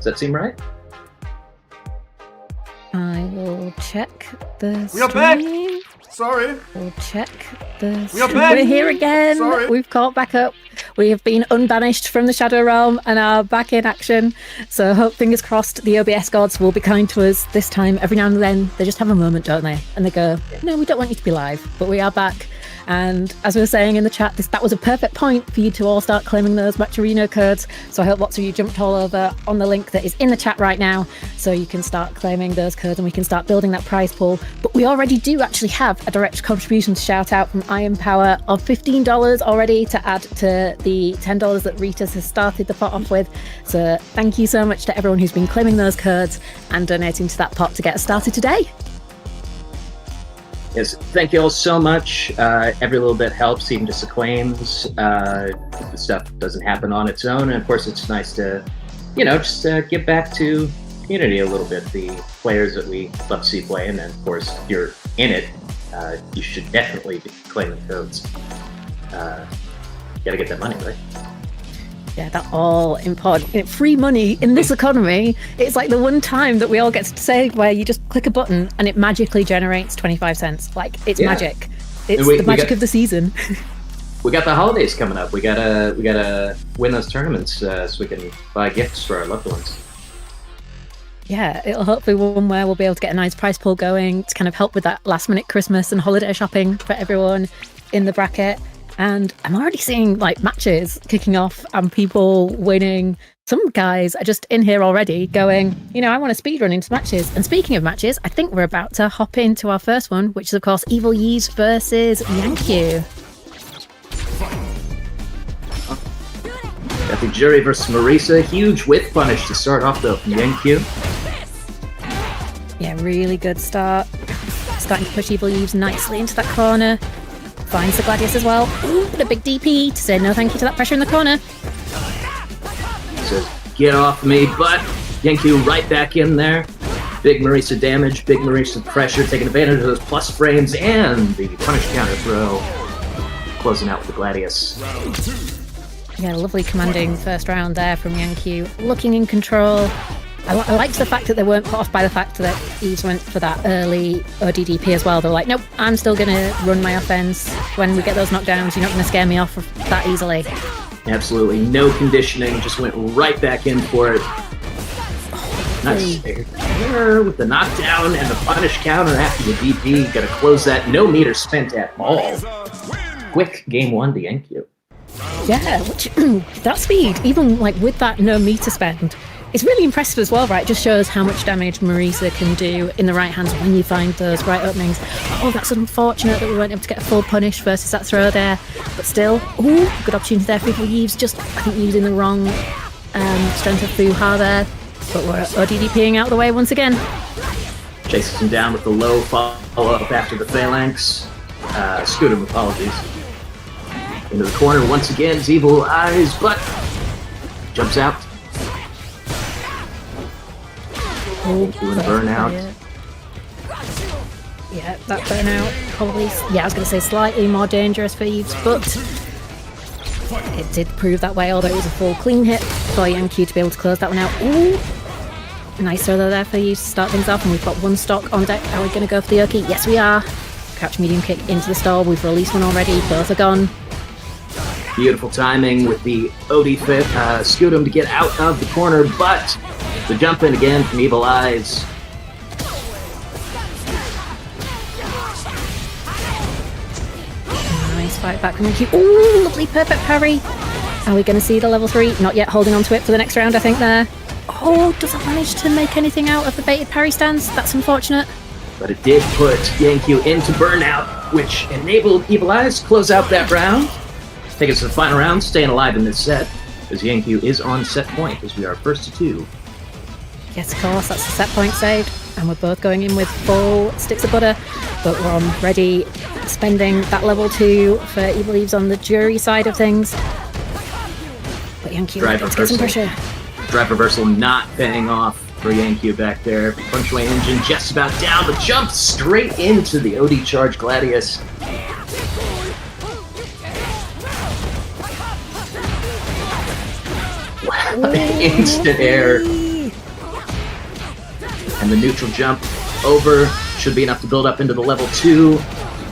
Does that seem right? I will check the We are stream. back! Sorry. We'll check the We are stream. back! We're here again. Sorry. We've caught back up. We have been unbanished from the Shadow Realm and are back in action. So hope, fingers crossed, the OBS gods will be kind to us this time. Every now and then, they just have a moment, don't they? And they go, no, we don't want you to be live, but we are back. And as we were saying in the chat, that was a perfect point for you to all start claiming those Matcherino codes. So I hope lots of you jumped all over on the link that is in the chat right now, so you can start claiming those codes and we can start building that prize pool. But we already do actually have a direct contribution shout out from Iron Power of $15 already to add to the $10 that Ritas has started the pot off with. So thank you so much to everyone who's been claiming those codes and donating to that pot to get us started today. Yes, thank you all so much. Every little bit helps, even just the claims. The stuff doesn't happen on its own. And of course, it's nice to, just give back to community a little bit. The players that we love to see play. And then, of course, if you're in it, you should definitely be claiming codes. Gotta get that money, right? Yeah, that's all important. Free money in this economy, it's like the one time that we all get to say where you just click a button and it magically generates 25 cents. Like, it's magic. It's the magic of the season. We got the holidays coming up. We gotta win those tournaments so we can buy gifts for our loved ones. Yeah, it'll hopefully one where we'll be able to get a nice prize pool going to kind of help with that last minute Christmas and holiday shopping for everyone in the bracket. And I'm already seeing matches kicking off and people winning. Some guys are just in here already going, I want to speedrun into matches. And speaking of matches, I think we're about to hop into our first one, which is of course Yves versus Yaneq. Got the Jury versus Marisa. Huge whiff punish to start off though from Yaneq. Yeah, really good start. Starting to push Yves nicely into that corner. Finds the Gladius as well. Ooh, and a big DP to say no thank you to that pressure in the corner. Says, get off me, but Yaneq right back in there. Big Marisa damage, big Marisa pressure, taking advantage of those plus frames and the punish counter throw. Closing out with the Gladius. Yeah, lovely commanding first round there from Yaneq. Looking in control. I liked the fact that they weren't put off by the fact that Yves went for that early ODDP as well. They were like, nope, I'm still going to run my offense. When we get those knockdowns, you're not going to scare me off that easily. Absolutely. No conditioning. Just went right back in for it. Nice there with the knockdown and the punish counter after the DP. Got to close that. No meter spent at all. Quick game one to Yaneq. Yeah, that speed, even with that no meter spend, it's really impressive as well, right? It just shows how much damage Marisa can do in the right hands when you find those right openings. Oh, that's unfortunate that we weren't able to get a full punish versus that throw there. But still, ooh, good opportunity there for Yves. Just, I think, using the wrong strength of Fuha there. But we're ODDPing out of the way once again. Chases him down with the low follow-up after the phalanx. Scooter, apologies. Into the corner once again, his evil eyes, but jumps out. Doing a burnout. Yeah, that burnout probably, I was going to say slightly more dangerous for Yves, but it did prove that way, although it was a full clean hit for Yaneq to be able to close that one out. Ooh, nice throw there for Yves to start things off, and we've got one stock on deck. Are we going to go for the Oki? Yes, we are. Crouch medium kick into the stall. We've released one already. Both are gone. Beautiful timing with the OD fit. Scoot him to get out of the corner, but the jump in again from Evil Eyes. Nice fight back from Yaneq. Ooh, lovely perfect parry. Are we going to see the level 3? Not yet, holding on to it for the next round, I think there. Oh, doesn't manage to make anything out of the baited parry stance. That's unfortunate. But it did put Yaneq into burnout, which enabled Evil Eyes to close out that round. Take us to the final round, staying alive in this set, as Yaneq is on set point, as we are first to 2. Yes, of course, that's the set point saved. And we're both going in with full sticks of butter, but we're on ready, spending that level 2 for Evil Yves on the jury side of things. But Yaneq, let's get some pressure. Drive reversal not paying off for Yaneq back there. Punchway engine just about down, but jumps straight into the OD charge Gladius. Wow, instant air and the neutral jump over should be enough to build up into the level 2.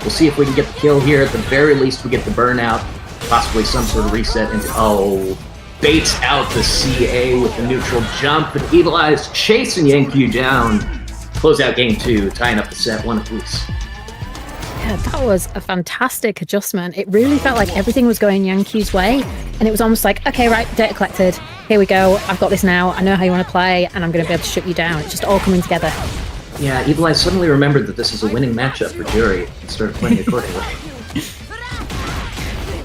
We'll see if we can get the kill here. At the very least, we get the burnout, possibly some sort of reset into... baits out the CA with the neutral jump, but Evil Eyes chasing Yaneq down. Close out game 2, tying up the set 1 apiece. Yeah, that was a fantastic adjustment. It really felt like everything was going Yaneq's way, and it was almost like, okay, right, data collected. Here we go. I've got this now. I know how you want to play, and I'm going to be able to shut you down. It's just all coming together. Yeah, Evil Eyes suddenly remembered that this is a winning matchup for Jury and started playing accordingly.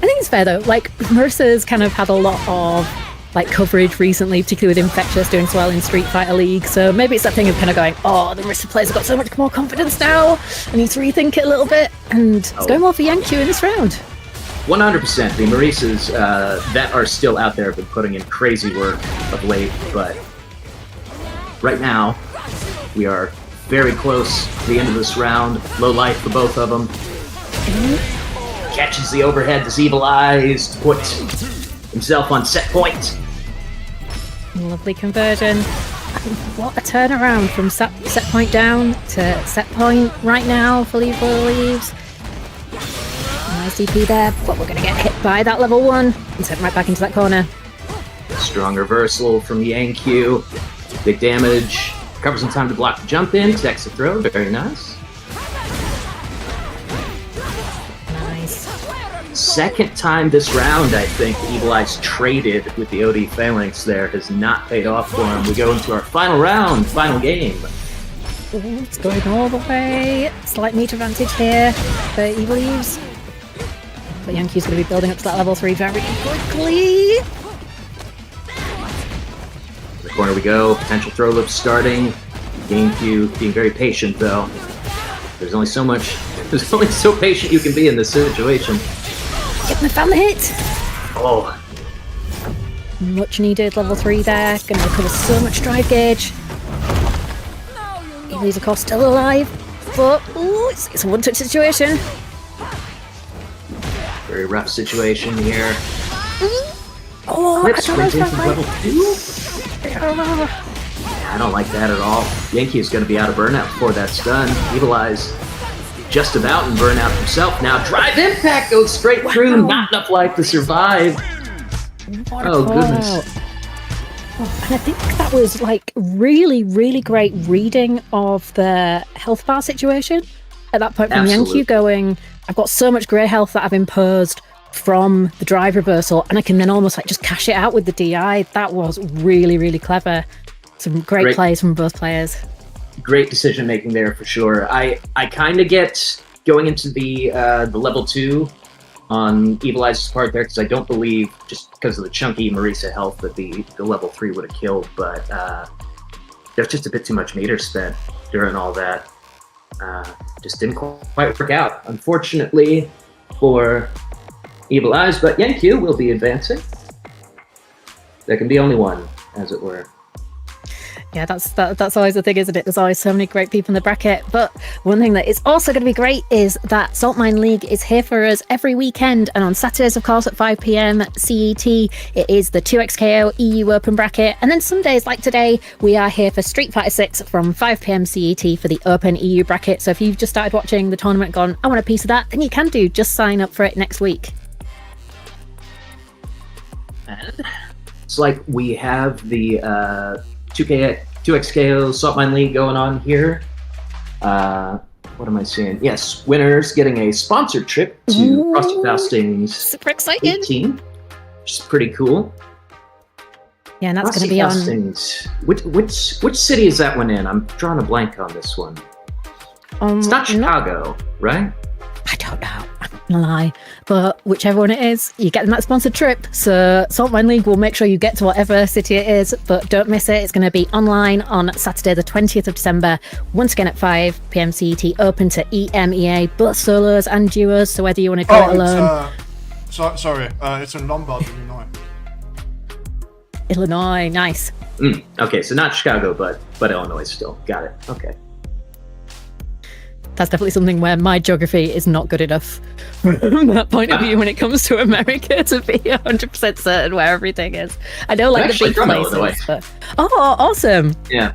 I think it's fair though. Like, Marissa's kind of had a lot of coverage recently, particularly with Infectious doing so well in Street Fighter League. So maybe it's that thing of kind of going, oh, the Marissa players have got so much more confidence now. I need to rethink it a little bit. And it's going well for Yaneq in this round. 100%. The Marissas that are still out there have been putting in crazy work of late, but right now we are very close to the end of this round. Low life for both of them. Catches the overhead, does Evil Eyes to put himself on set point. Lovely conversion. What a turnaround from set point down to set point right now for Evil Eyes. Nice DP there, but we're going to get hit by that level 1 and sent right back into that corner. Strong reversal from Yaneq. Big damage. Covers some time to block the jump in, protects the throw. Very nice. Second time this round, I think, Evil Eyes traded with the OD Phalanx there has not paid off for him. We go into our final round, final game. Ooh, it's going all the way. Slight meter advantage here for Evil Eyes. But Yaneq's going to be building up to that level 3 very quickly. In the corner we go, potential throw lift starting. Yaneq being very patient though. There's only so patient you can be in this situation. Yep, I found the hit. Oh. Much needed level 3 there. Gonna recover so much drive gauge. Evil Eyes, of course, still alive. But, ooh, it's a one-touch situation. Very rough situation here. Oh, I don't like that at all. Yaneq is going to be out of burnout before that's done. Evil Eyes just about in burnout himself now. Drive impact goes straight through. Not enough life to survive. Oh, goodness. Oh, and I think that was really, really great reading of the health bar situation. At that point from Yaneq going, I've got so much grey health that I've imposed from the drive reversal, and I can then almost just cash it out with the DI. That was really, really clever. Some great plays from both players. Great decision making there for sure. I kind of get going into the level 2 on Evil Eyes' part there, because I don't believe, just because of the chunky Marissa health, that the level 3 would have killed, but there's just a bit too much meter spent during all that. Just didn't quite work out, unfortunately, for Evil Eyes, but Yaneq will be advancing. There can be only one, as it were. Yeah, that's always the thing, isn't it? There's always so many great people in the bracket. But one thing that is also going to be great is that Saltmine League is here for us every weekend. And on Saturdays, of course, at 5 p.m. CET, it is the 2XKO EU Open bracket. And then Sundays, like today, we are here for Street Fighter 6 from 5 p.m. CET for the Open EU bracket. So if you've just started watching the tournament and gone, I want a piece of that, then you can do. Just sign up for it next week. It's like we have the 2XKO Saltmine League going on here. What am I seeing? Yes, winners getting a sponsored trip to Frosty Fausting's super excited 18, which is pretty cool. Yeah, and that's going to be Fausting's, which city is that one in? I'm drawing a blank on this one. It's not Chicago, right? I don't know. I'm not gonna lie, but whichever one it is, you're getting that sponsored trip. So Saltmine League will make sure you get to whatever city it is, but don't miss it. It's going to be online on Saturday, the 20th of December. Once again at 5 p.m. CET, open to EMEA, both solos and duos. So whether you want to go it alone. It's in Lombard, Illinois. Illinois, nice. Okay, so not Chicago, but Illinois still. Got it. Okay. That's definitely something where my geography is not good enough from that point of view when it comes to America to be 100% certain where everything is. I know, like, the big places. But... Oh, awesome. Yeah.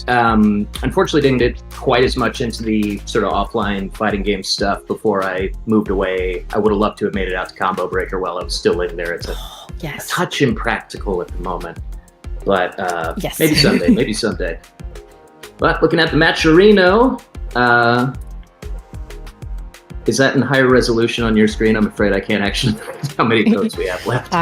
unfortunately didn't get quite as much into the sort of offline fighting game stuff before I moved away. I would have loved to have made it out to Combo Breaker while I was still in there. It's a touch impractical at the moment, but yes. maybe someday. But looking at the Matcherino, is that in higher resolution on your screen? I'm afraid I can't actually how many codes we have left.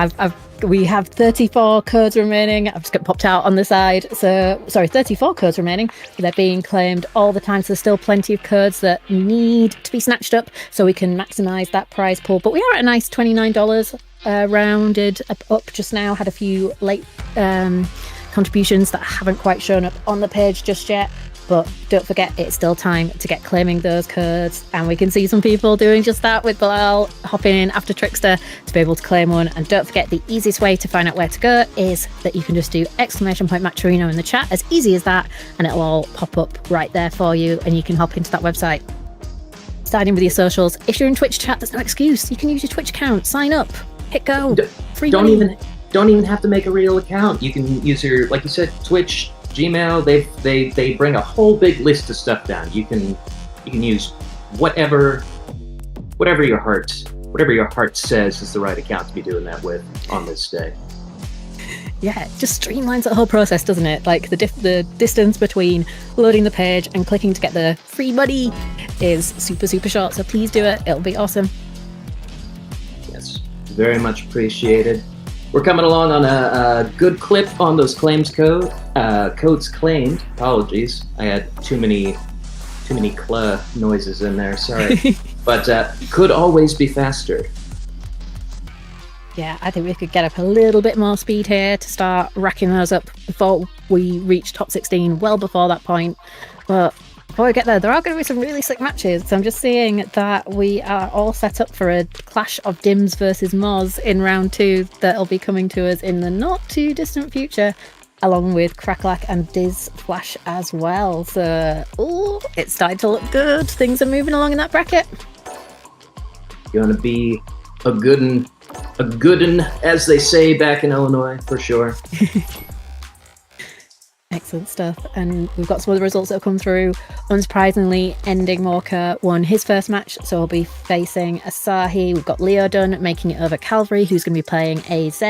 We have 34 codes remaining. I've just got popped out on the side. So, sorry, 34 codes remaining. They're being claimed all the time. So there's still plenty of codes that need to be snatched up so we can maximize that prize pool. But we are at a nice $29 rounded up just now. Had a few late contributions that haven't quite shown up on the page just yet. But don't forget, it's still time to get claiming those codes. And we can see some people doing just that with Bilal hopping in after Trickster to be able to claim one. And don't forget, the easiest way to find out where to go is that you can just do !Matcherino in the chat. As easy as that. And it'll all pop up right there for you. And you can hop into that website. Sign in with your socials. If you're in Twitch chat, there's no excuse. You can use your Twitch account. Sign up. Hit go. Free money. Don't even have to make a real account. You can use your, like you said, Twitch, Gmail. They bring a whole big list of stuff down. You can use whatever your heart says is the right account to be doing that with on this day. Yeah, it just streamlines the whole process, doesn't it? Like the distance between loading the page and clicking to get the free money is super, super short. So please do it. It'll be awesome. Yes, very much appreciated. We're coming along on a good clip on those codes claimed. Apologies, I had too many cla noises in there. Sorry, but could always be faster. Yeah, I think we could get up a little bit more speed here to start racking those up before we reach top 16. Well before that point, but before we get there are going to be some really sick matches. So I'm just seeing that we are all set up for a clash of Dims versus Moz in round 2 that'll be coming to us in the not too distant future, along with Krackerlack and Dizflash as well. So, it's starting to look good. Things are moving along in that bracket. Gonna be a good un, as they say back in Illinois, for sure. Excellent stuff. And we've got some other results that have come through. Unsurprisingly, Ending Walker won his first match, so he'll be facing Asahi. We've got Leo Dunn making it over Calvary, who's going to be playing AZ.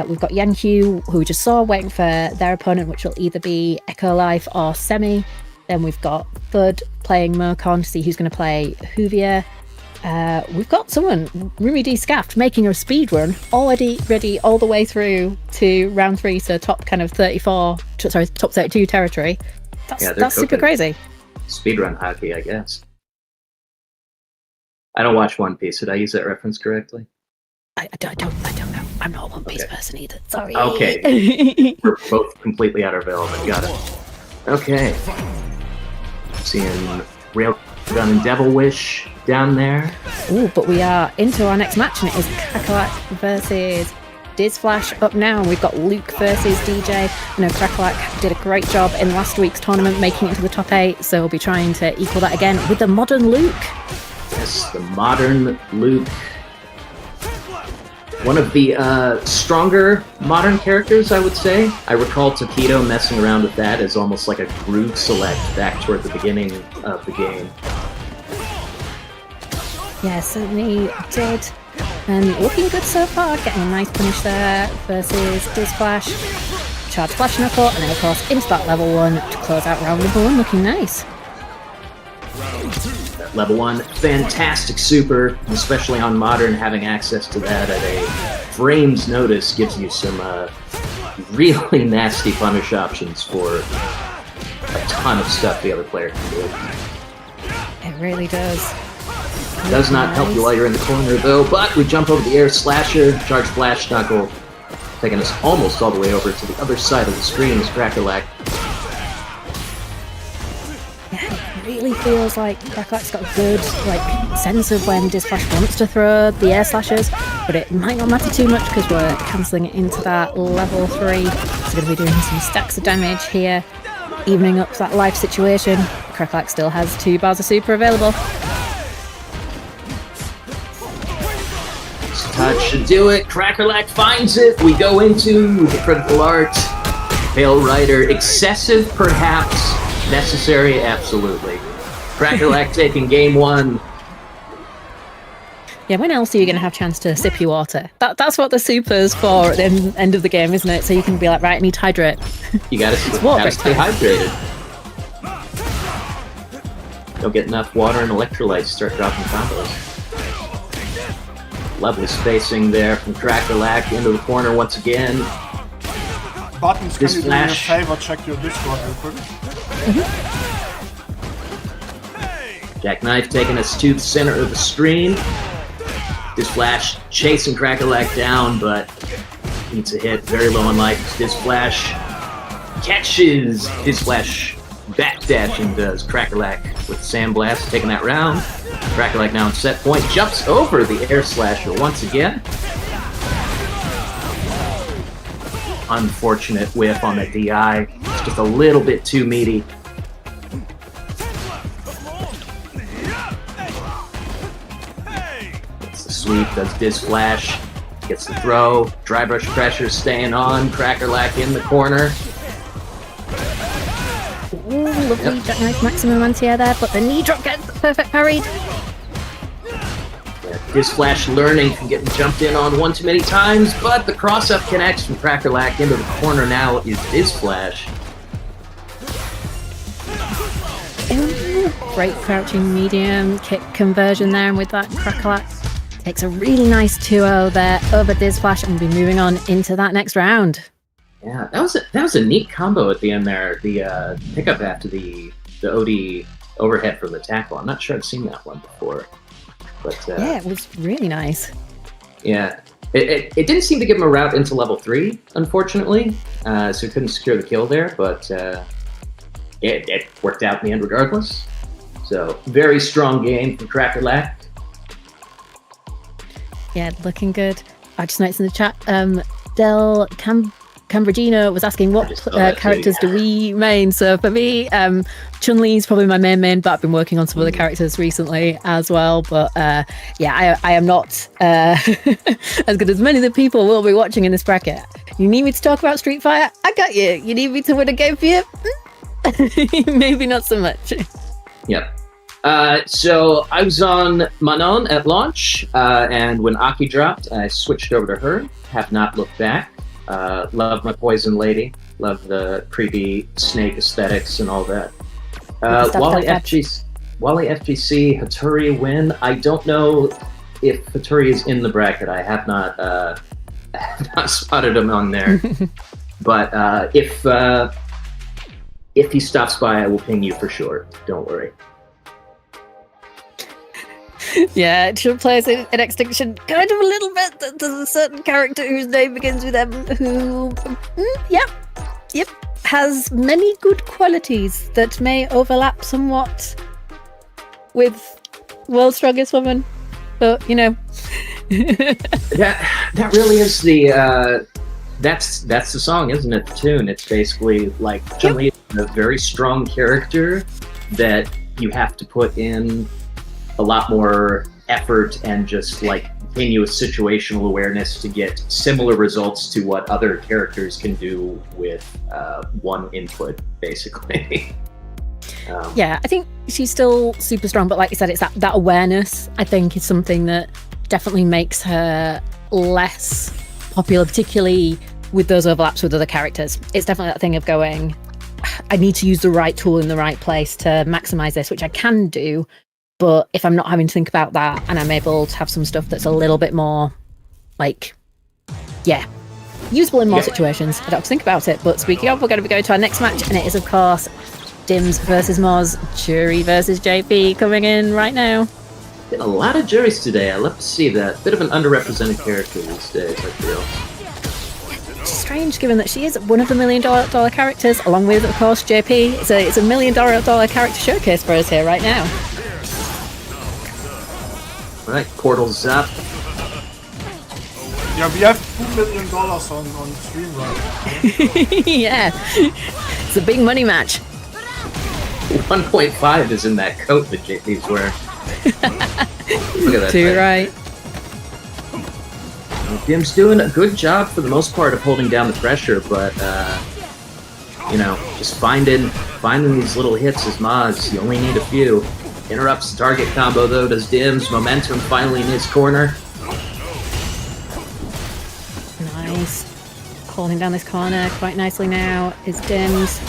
We've got Yaneq, who we just saw, waiting for their opponent, which will either be Echo Life or Semi. Then we've got Thud playing Mokon to see who's going to play Huvia. We've got someone, Rumi D Scaft, making a speed run already ready all the way through to round 3, so top 32 territory. That's super crazy. Speedrun hockey, I guess. I don't watch One Piece. Did I use that reference correctly? I don't know. I'm not a One Piece person either. Sorry. Okay. We're both completely out of element. Got it. Okay. Seeing Railgun and Devil Wish down there. Ooh, but we are into our next match, and it is Krackerlack versus Dizflash up now. We've got Luke versus DJ. I know Krackerlack did a great job in last week's tournament, making it to the top 8, so we'll be trying to equal that again with the modern Luke. Yes, the modern Luke. One of the stronger modern characters, I would say. I recall Taquito messing around with that as almost like a groove select back toward the beginning of the game. Yeah, certainly did. And looking good so far, getting a nice finish there versus Dizflash. Charge Flash Knuckle, and then of course into that level 1 to close out round number 1, looking nice. That level 1, fantastic super, especially on modern, having access to that at a frame's notice gives you some really nasty punish options for a ton of stuff the other player can do. It really does. Does not help you while you're in the corner though, but we jump over the air slasher, charge flash knuckle, taking us almost all the way over to the other side of the screen as Krackerlack. Yeah, it really feels like Krackerlack's got a good sense of when Dizflash wants to throw the air slashers, but it might not matter too much because we're cancelling it into that level 3. So we're going to be doing some stacks of damage here, evening up that life situation. Krackerlack still has 2 bars of super available. Touch should do it. Krackerlack finds it. We go into the critical art. Pale Rider, excessive perhaps, necessary absolutely. Krackerlack taking game 1. Yeah, when else are you going to have a chance to sip your water? That's what the super's for at the end of the game, isn't it? So you can be like, right, I need to hydrate. You gotta stay hydrated. Don't get enough water and electrolytes, start dropping combos. Lovely spacing there from Krackerlack into the corner once again. Buttons, can you do me a Dizflash. favor, check your Discord real quick? Jackknife taking us to the center of the stream. Dizflash chasing Krackerlack down, but needs a hit. Very low on life. Dizflash catches. Dizflash backdashing does. Krackerlack with Sandblast taking that round. Krackerlack now in set point. Jumps over the Air Slasher once again. Unfortunate whiff on the DI. It's just a little bit too meaty. Sweep, does Dizflash, gets the throw, dry brush pressure staying on, Krackerlack in the corner. Ooh, lovely Jackknife maximum anti-air there, but the knee drop gets perfect parried. Yeah, Dizflash learning from getting jumped in on one too many times, but the cross-up connects from Krackerlack into the corner now is Dizflash. Ooh, great crouching medium kick conversion there, and with that Krackerlack takes a really nice 2-0 there over Dizflash and will be moving on into that next round. Yeah, that was a neat combo at the end there. The pickup after the OD overhead from the tackle. I'm not sure I've seen that one before. But yeah, it was really nice. Yeah, it didn't seem to give him a route into level 3, unfortunately. So he couldn't secure the kill there, but it worked out in the end regardless. So very strong game from Krackerlack. Yeah, looking good. I just noticed in the chat, Del Cambrigino was asking what characters do we main. So for me, Chun-Li's probably my main, but I've been working on some other characters recently as well. But yeah, I am not as good as many of the people will be watching in this bracket. You need me to talk about Street Fighter? I got you. You need me to win a game for you? Maybe not so much. Yep. So I was on Manon at launch, and when Aki dropped, I switched over to her. Have not looked back. Love my Poison Lady. Love the creepy snake aesthetics and all that. Wally FGC, Hattori win. I don't know if Hattori is in the bracket. I have not spotted him on there. But if he stops by, I will ping you for sure. Don't worry. Yeah, Chun plays in Extinction kind of a little bit. There's a certain character whose name begins with M who, yep, has many good qualities that may overlap somewhat with World's Strongest Woman. But, you know. that really is the, that's the song, isn't it? The tune. It's basically like Chun-Li is a very strong character that you have to put in a lot more effort and just like continuous situational awareness to get similar results to what other characters can do with one input, basically. Yeah, I think she's still super strong, but like you said, it's that awareness, I think, is something that definitely makes her less popular, particularly with those overlaps with other characters. It's definitely that thing of going, I need to use the right tool in the right place to maximize this, which I can do. But if I'm not having to think about that and I'm able to have some stuff that's a little bit more, like, yeah, usable in more situations, I don't have to think about it. But speaking of, we're going to be going to our next match, and it is, of course, Dims versus Moz, Jury versus JP coming in right now. Been a lot of juries today. I love to see that. Bit of an underrepresented character these days, I feel. It's strange, given that she is one of the $1 million characters, along with, of course, JP. It's a $1 million character showcase for us here right now. Alright, portal's up. Yeah, we have $2 million on stream right now. Yeah, it's a big money match. 1.5 is in that coat that JP's wearing. Look at that Too thing. right. Dim's doing a good job for the most part of holding down the pressure, but You know, just finding these little hits as Maz. You only need a few. Interrupts the target combo though, does Dims. Momentum finally in his corner. Nice. Holding down this corner quite nicely now is Dims.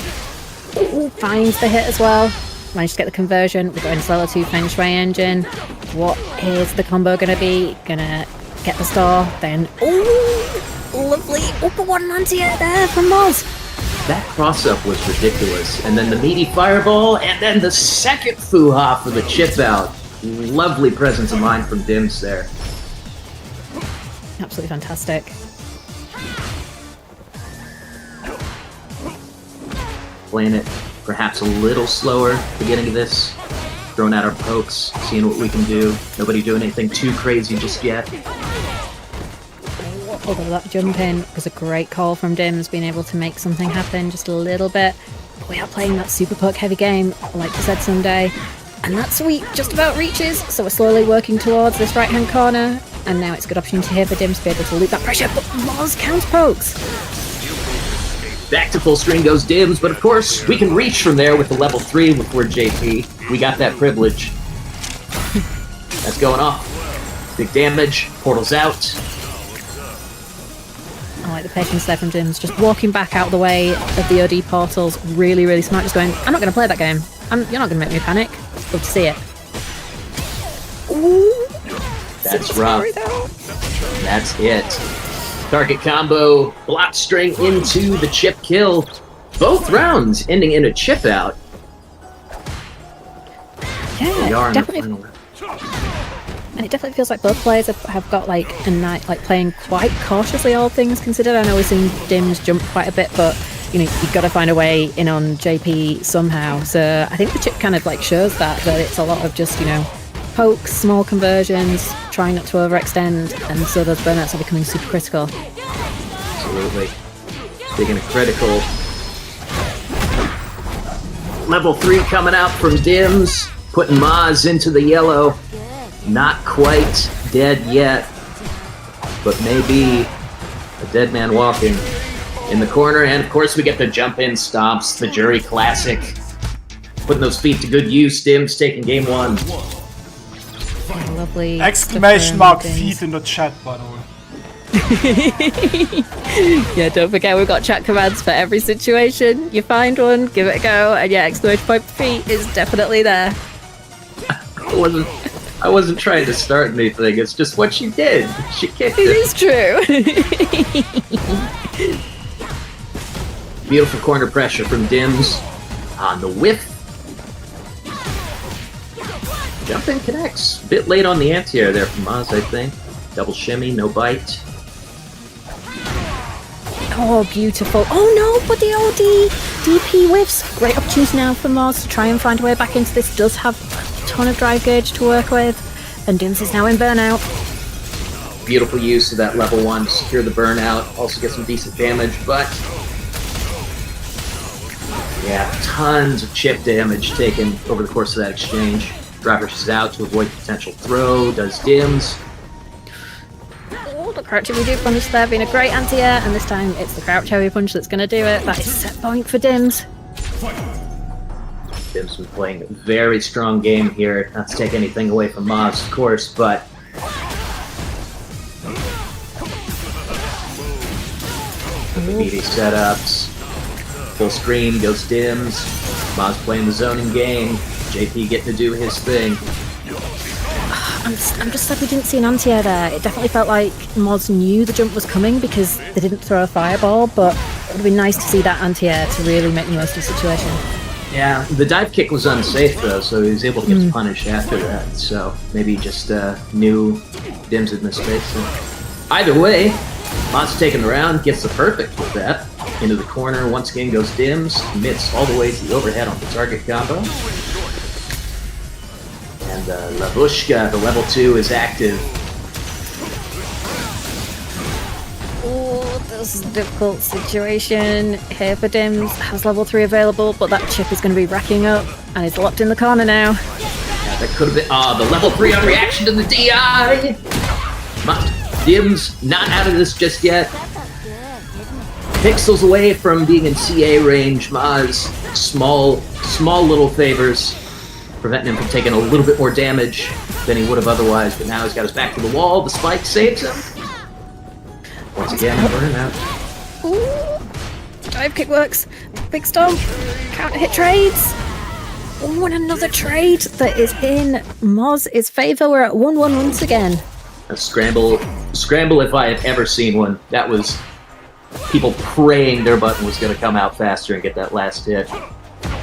Ooh, finds the hit as well. Managed to get the conversion. We're going to level 2 Feng Shui engine. What is the combo going to be? Gonna get the star, then... Ooh, lovely. Upper one anti-air there from Moz. That cross-up was ridiculous. And then the meaty fireball, and then the second Fuha for the chip out. Lovely presence of mind from Dims there. Absolutely fantastic. Playing it perhaps a little slower beginning of this. Throwing out our pokes, seeing what we can do. Nobody doing anything too crazy just yet. Although that jump in was a great call from Dims, being able to make something happen just a little bit. We are playing that super poke heavy game, like you said Sunday, and that sweep just about reaches, so we're slowly working towards this right hand corner, and now it's a good opportunity here for Dims to be able to loop that pressure, but Moz counter pokes. Back to full screen goes Dims, but of course we can reach from there with the level 3 before JP. We got that privilege. That's going off. Big damage, portals out. I like the patience there from Dims, just walking back out the way of the OD portals, really, really smart, just going, I'm not going to play that game. You're not going to make me panic. Love to see it. Ooh, that's rough. That's it. Target combo, block string into the chip kill. Both rounds ending in a chip out. Yeah, definitely. And it definitely feels like both players have got like a night, like playing quite cautiously, all things considered. I know we've seen Dims jump quite a bit, but you know, you've got to find a way in on JP somehow. So I think the chip kind of like shows that it's a lot of just, you know, pokes, small conversions, trying not to overextend, and so those burnouts are becoming super critical. Absolutely. Speaking of critical, level 3 coming out from Dims, putting Maz into the yellow. Not quite dead yet, but maybe a dead man walking in the corner. And of course we get the jump in stomps, the jury classic. Putting those feet to good use. Dims taking game 1. Lovely. Exclamation mark feet in the chat, by the way. Yeah, don't forget we've got chat commands for every situation. You find one, give it a go, and yeah, exclamation point feet is definitely there. I wasn't trying to start anything, it's just what she did. She kicked it. It is true. Beautiful corner pressure from Dims on the whiff. Jump in connects. Bit late on the anti-air there from Maz, I think. Double shimmy, no bite. Oh, beautiful. Oh no, but the OD DP whiffs. Great opportunity now for Moz to try and find a way back into this. Does have a ton of drive gauge to work with. And Dims is now in burnout. Beautiful use of that level 1 to secure the burnout. Also get some decent damage, but... yeah, tons of chip damage taken over the course of that exchange. Driver is out to avoid potential throw. Does Dims. Oh, the crouch heavy do punish there, being a great anti-air, and this time it's the crouch heavy punch that's going to do it. That is set point for Dims. Dims been playing a very strong game here. Not to take anything away from Maz, of course, but... the meaty setups. Full screen goes Dims. Maz playing the zoning game. JP getting to do his thing. I'm just sad we didn't see an anti-air there. It definitely felt like Moz knew the jump was coming because they didn't throw a fireball, but it would have been nice to see that anti-air to really make the most of the situation. Yeah, the dive kick was unsafe though, so he was able to get punished after that. So maybe just knew Dims had missed space. So. Either way, Maz taking the round, gets the perfect with that. Into the corner, once again goes Dims, commits all the way to the overhead on the target combo. And Lavushka, the level 2, is active. Oh, this is a difficult situation here for Dims. Has level 3 available, but that chip is going to be racking up, and it's locked in the corner now. Yeah, that could have been... the level 3 on reaction to the DI! Dims not out of this just yet. pixels away from being in CA range. Maz, small little favors, preventing him from taking a little bit more damage than he would have otherwise, but now he's got his back to the wall. The spike saves him. Once again, burning out. Ooh. Dive kick works. Big stomp. Counter hit trades. Oh, and another trade that is in Moz's favor. We're at 1-1 once again. A scramble if I have ever seen one. That was people praying their button was going to come out faster and get that last hit.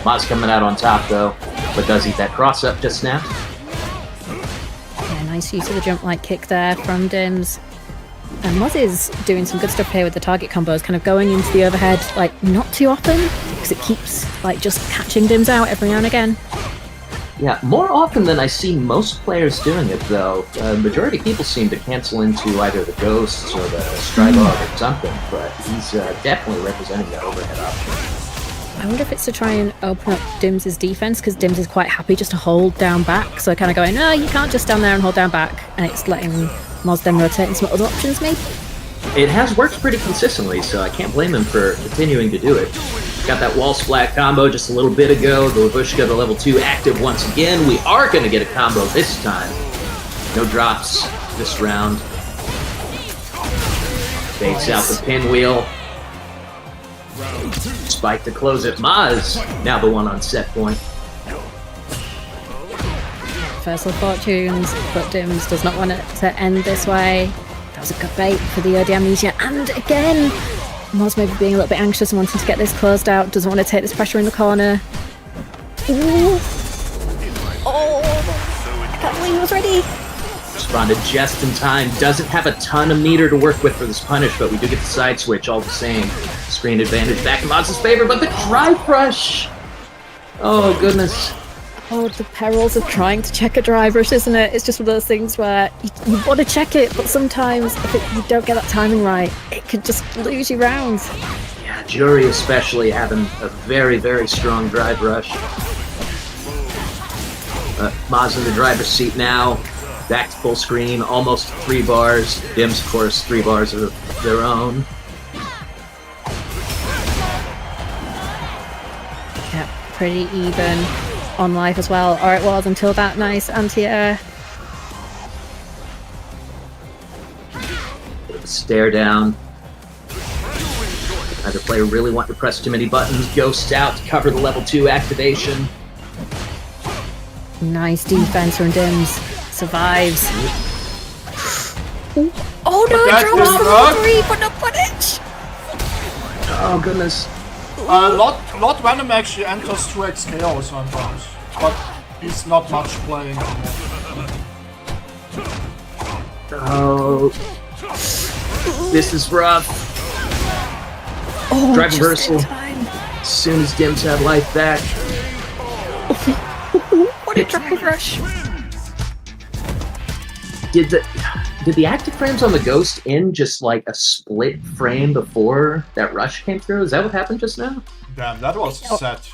Moz coming out on top though, but does eat that cross up just now. Yeah, nice use of the jump light kick there from Dims. And Moz is doing some good stuff here with the target combos, kind of going into the overhead, like, not too often, because it keeps, like, just catching Dims out every now and again. Yeah, more often than I see most players doing it, though. Majority of people seem to cancel into either the Ghosts or the Strybog or something, but he's definitely representing that overhead option. I wonder if it's to try and open up Dims' defense, because Dims is quite happy just to hold down back, so kind of going, no, you can't just stand there and hold down back, and it's letting Moz then rotate into some other options, maybe? It has worked pretty consistently, so I can't blame him for continuing to do it. Got that wall splat combo just a little bit ago. The Lavushka, the level 2, active once again. We are going to get a combo this time. No drops this round. Fakes out the pinwheel. Spike to close it. Maz, now the one on set point. Reversal Fortunes, but Dims does not want it to end this way. That was a good bait for the OD Amnesia. And again, Moz maybe being a little bit anxious and wanting to get this closed out. Doesn't want to take this pressure in the corner. Ooh. Oh, I can't believe he was ready. Responded just in time. Doesn't have a ton of meter to work with for this punish, but we do get the side switch all the same. Screen advantage back in Moz's favor, but the drive rush! Oh, goodness. Oh, the perils of trying to check a drive rush, isn't it? It's just one of those things where you want to check it, but sometimes if you don't get that timing right, it could just lose you rounds. Yeah, Jury especially having a very, very strong drive rush. Moz in the driver's seat now. Back to full screen, almost 3 bars. Dims, of course, 3 bars of their own. Yeah, pretty even on life as well, or it was until that nice anti-air. Bit of a stare down. Either player really want to press too many buttons. Ghosts out to cover the level 2 activation. Nice defense from Dims. Survives. Oh no, it drops from level 3, but no footage! Oh goodness. Lord Venom actually enters 2x KO sometimes, but he's not much playing. Oh. This is rough. Oh, Drive just reversal. in time. As soon as Dims had life back. What a drive rush! Did the active frames on the Ghost end just like a split frame before that rush came through? Is that what happened just now? Damn, that was set.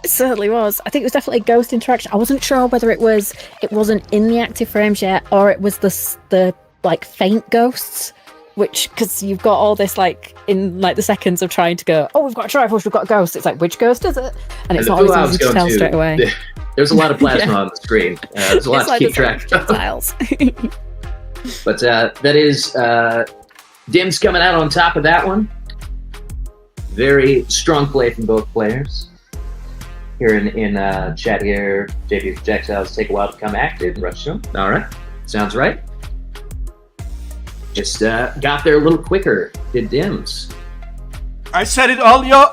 It certainly was. I think it was definitely a Ghost interaction. I wasn't sure whether it wasn't in the active frames yet, or it was the like faint ghosts, which, because you've got all this like in like the seconds of trying to go, oh, we've got a drive rush, we've got a ghost. It's like, which ghost is it? And it's not always easy to tell straight away. There's a lot of plasma on the screen. There's a lot to keep track of. But that is Dims coming out on top of that one. Very strong play from both players. Here in chat here, JP projectiles take a while to come active and rush them. All right, sounds right. Just got there a little quicker, did Dims. I said it earlier.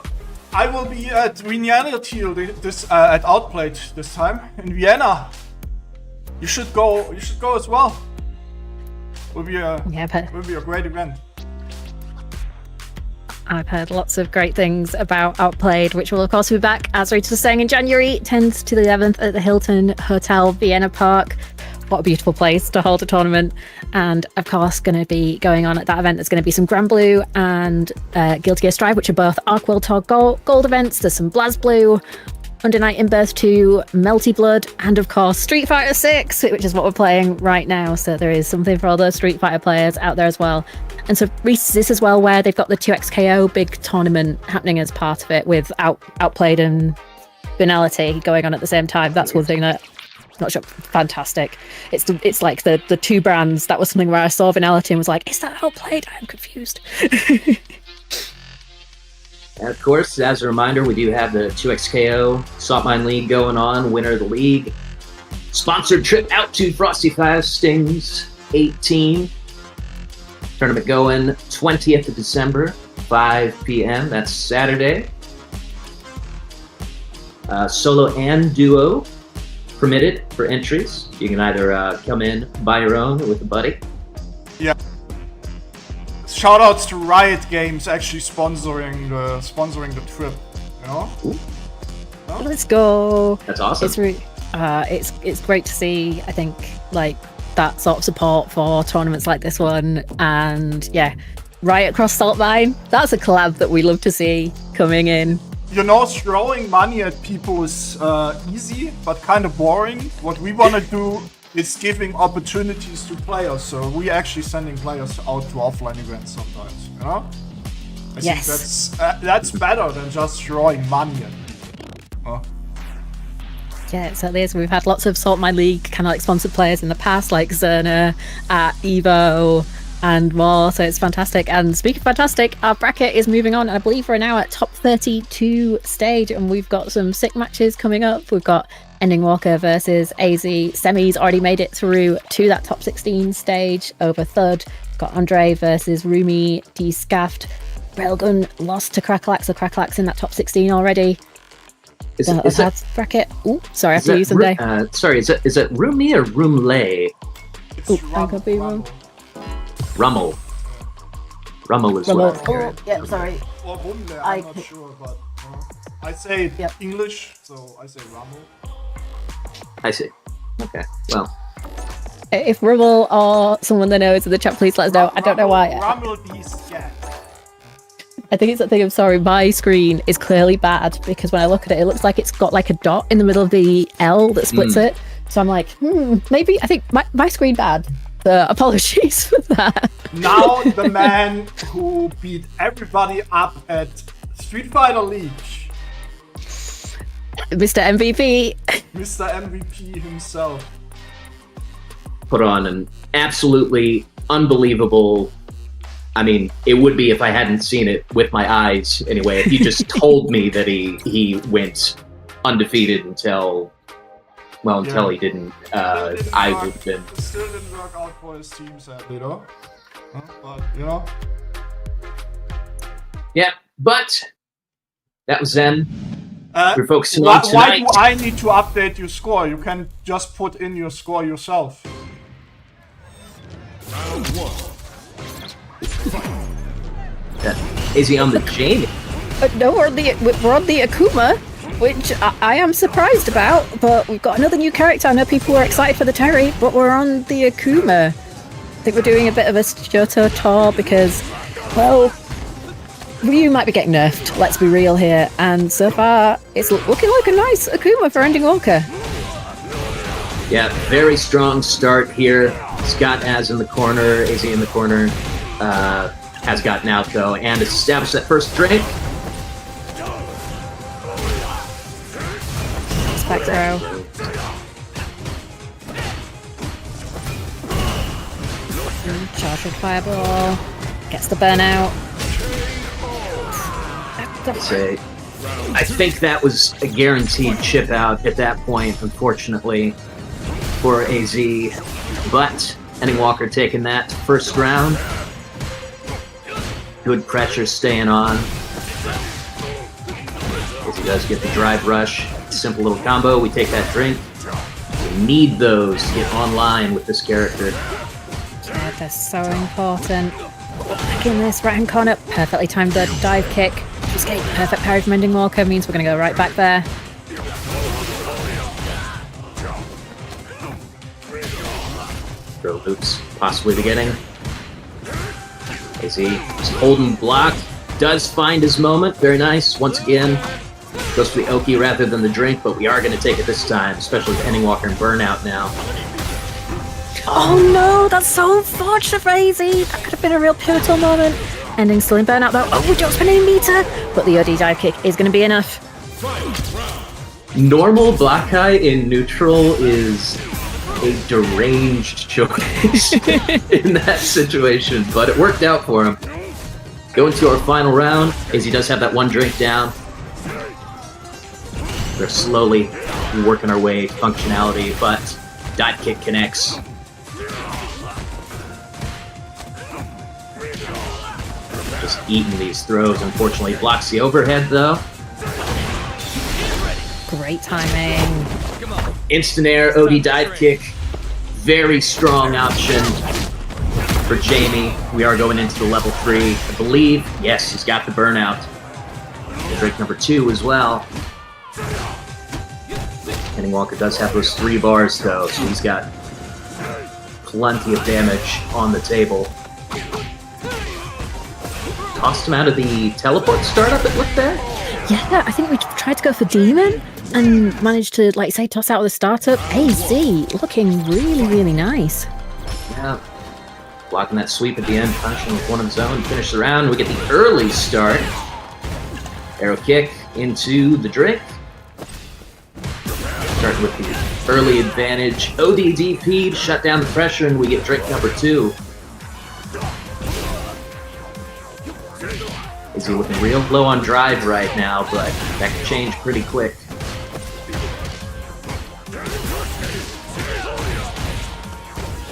I will be at Vienna till this at Outplayed this time in Vienna. You should go. You should go as well. Will be a great event. I've heard lots of great things about Outplayed, which will of course be back, as Rita was saying, in January 10th to the 11th at the Hilton Hotel Vienna Park. What a beautiful place to hold a tournament. And of course, going to be going on at that event, there's going to be some Grand Blue and Guilty Gear Strive, which are both Arc World Tour Gold events. There's some BlazBlue, Under Night in Birth 2, Melty Blood, and of course Street Fighter 6, which is what we're playing right now. So there is something for all those Street Fighter players out there as well. And so Reese, this as well where they've got the 2XKO big tournament happening as part of it with Outplayed and Banality going on at the same time. That's one thing that not sure, fantastic. It's like the two brands. That was something where I saw Banality and was like, is that Outplayed? I'm confused. And of course, as a reminder, we do have the 2XKO Saltmine League going on, winner of the league. Sponsored trip out to Frosty Fastings 18. Tournament going 20th of December, 5 p.m. That's Saturday. Solo and duo permitted for entries. You can either come in by your own or with a buddy. Yeah. Shoutouts to Riot Games actually sponsoring the trip. You know? Oh. Let's go. That's awesome. It's great to see. I think like that sort of support for tournaments like this one, and yeah, right across Saltmine. That's a collab that we love to see coming in. You know, throwing money at people is easy, but kind of boring. What we want to do is giving opportunities to players. So we actually sending players out to offline events sometimes. You know? I think that's better than just throwing money at people. Yeah, it certainly is. We've had lots of Saltmine League kind of like sponsored players in the past, like Zerna, Evo, and more. So it's fantastic. And speaking of fantastic, our bracket is moving on. I believe we're now at top 32 stage, and we've got some sick matches coming up. We've got Ending Walker versus AZ. Semi's already made it through to that top 16 stage over Thud. We've got Andre versus Rumi D Scaft. Railgun lost to Krackerlack, so Krackerlack's in that top 16 already. Is it bracket? Ooh, sorry, I have to use them there. Sorry, is it Rumi or Rumlay? I could be wrong. Rummel. Rummel is well. Oh, yeah, sorry. Or Rumle, I'm not sure, but I say English, so I say Rummel. I see. Okay, well. If Rummel or someone that knows in the chat, please let us know. I don't know why. Rummel D Scaft. I think it's that thing of, sorry, my screen is clearly bad because when I look at it, it looks like it's got like a dot in the middle of the L that splits it. So I'm like, maybe, I think my screen bad. So apologies for that. Now the man who beat everybody up at Street Fighter League. Mr. MVP. Mr. MVP himself. Put on an absolutely unbelievable... I mean, it would be if I hadn't seen it with my eyes anyway. If you just told me that he went undefeated until he didn't, I would have been. It still didn't work out for his team, sadly, though. But, you know. Yeah, but that was then. We're focusing on tonight. Why do I need to update your score? You can just put in your score yourself. Round 1. Is he on the Jamie? No, we're on the Akuma, which I am surprised about, but we've got another new character. I know people were excited for the Terry, but we're on the Akuma. I think we're doing a bit of a Johto tour because, well, Ryu might be getting nerfed, let's be real here, and so far it's looking like a nice Akuma for Ending Walker. Yeah, very strong start here. Scott Az in the corner, AZ in the corner. Has gotten out though and established that first drink. Back throw. Charge with fireball. Gets the burnout. I think that was a guaranteed chip out at that point, unfortunately, for AZ. But Ending Walker taking that first round. Good pressure staying on. As he does get the drive rush. Simple little combo. We take that drink. We need those to get online with this character. Yeah, they're so important. Back in this right hand corner. Perfectly timed the dive kick. Just getting perfect parry from Ending Walker means we're going to go right back there. Throw loops possibly beginning. As he is holding block, does find his moment. Very nice. Once again, goes for the Oki rather than the drink, but we are going to take it this time, especially with Ending Walker and Burnout now. Oh no, that's so unfortunate for AZ. That could have been a real pivotal moment. Ending still in burnout though. Oh, we don't spend any meter. But the OD dive kick is going to be enough. Normal Black-Eye in neutral is a deranged choice in that situation, but it worked out for him. Going to our final round, as he does have that one drink down. We're slowly working our way to functionality, but dive kick connects. Just eating these throws, unfortunately. Blocks the overhead, though. Great timing. Instant air, OD dive kick. Very strong option for Jamie. We are going into the level 3. I believe, yes, he's got the burnout. Drake number 2 as well. Kenny Walker does have those 3 bars, though, so he's got plenty of damage on the table. Tossed him out of the teleport startup, it looked there. Yeah, I think we tried to go for Demon and managed to, like say, toss out of the startup. AZ looking really, really nice. Yeah. Blocking that sweep at the end, punching with one of his own. Finish the round. We get the early start. Arrow kick into the Drake. Starting with the early advantage. ODDP to shut down the pressure, and we get Drake number 2. Is he looking real low on drive right now, but that could change pretty quick.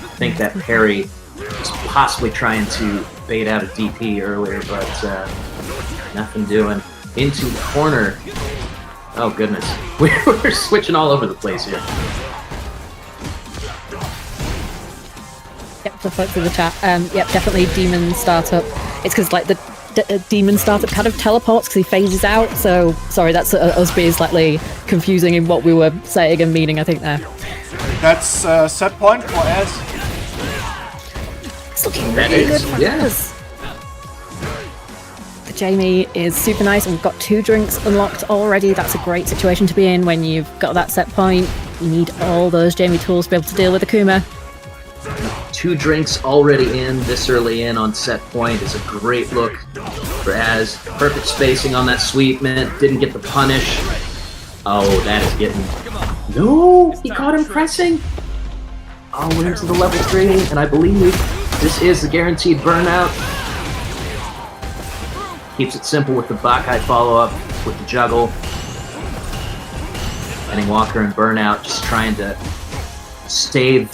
I think that parry was possibly trying to bait out a DP earlier, but nothing doing. Into the corner. Oh goodness, we're switching all over the place here. Yep, the folk through the chat. Yep, definitely Demon startup. It's because like the Demon startup kind of teleports because he phases out. So sorry, that's us being slightly confusing in what we were saying and meaning. I think there. That's set point for us. It's looking really good for us. The Jamie is super nice, and we've got 2 drinks unlocked already. That's a great situation to be in when you've got that set point. You need all those Jamie tools to be able to deal with Akuma. 2 drinks already in, this early in on set point is a great look for Az. Perfect spacing on that sweep, man. Didn't get the punish. Oh, that is getting... No! He caught him pressing! Oh, we're into the level 3, and I believe this is the guaranteed burnout. Keeps it simple with the Bakai follow-up, with the juggle. Kenny Walker and burnout just trying to stave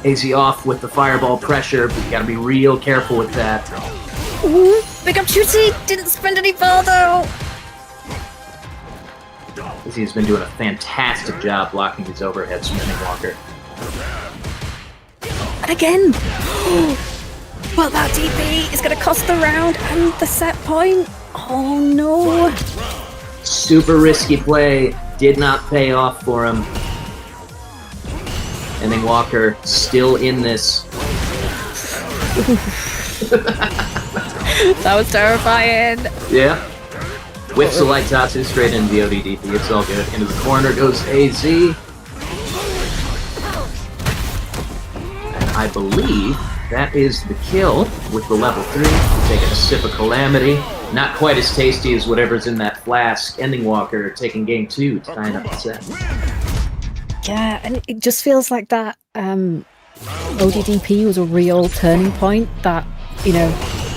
AZ off with the fireball pressure, but you gotta be real careful with that. Ooh, big up Chuti! Didn't spend any ball though! AZ has been doing a fantastic job blocking his overheads from Kenny Walker. And again! Well, that DP is gonna cost the round and the set point! Oh no! Super risky play, did not pay off for him. And then Walker still in this. That was terrifying. Yeah. Whips the light Tatsu straight into the ODDP. It's all good. Into the corner goes AZ. And I believe that is the kill with the level 3. Taking a sip of Calamity. Not quite as tasty as whatever's in that flask. Ending Walker taking game 2 to tie up the set. Yeah, and it just feels like that ODDP was a real turning point that, you know,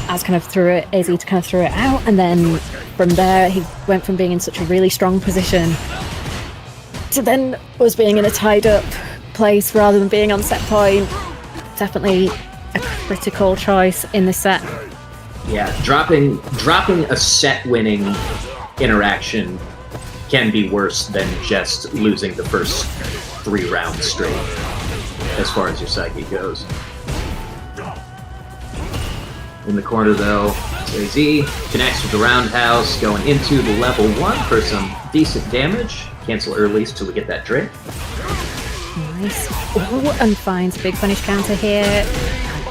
Az kind of threw it, AZ kind of threw it out, and then from there he went from being in such a really strong position to then was being in a tied up place rather than being on set point. Definitely a critical choice in the set. Yeah, dropping a set winning interaction can be worse than just losing the first 3 rounds straight, as far as your psyche goes. In the corner though, AZ connects with the roundhouse, going into the level 1 for some decent damage. Cancel early till we get that Drake. Nice. Ooh, and finds a big punish counter here.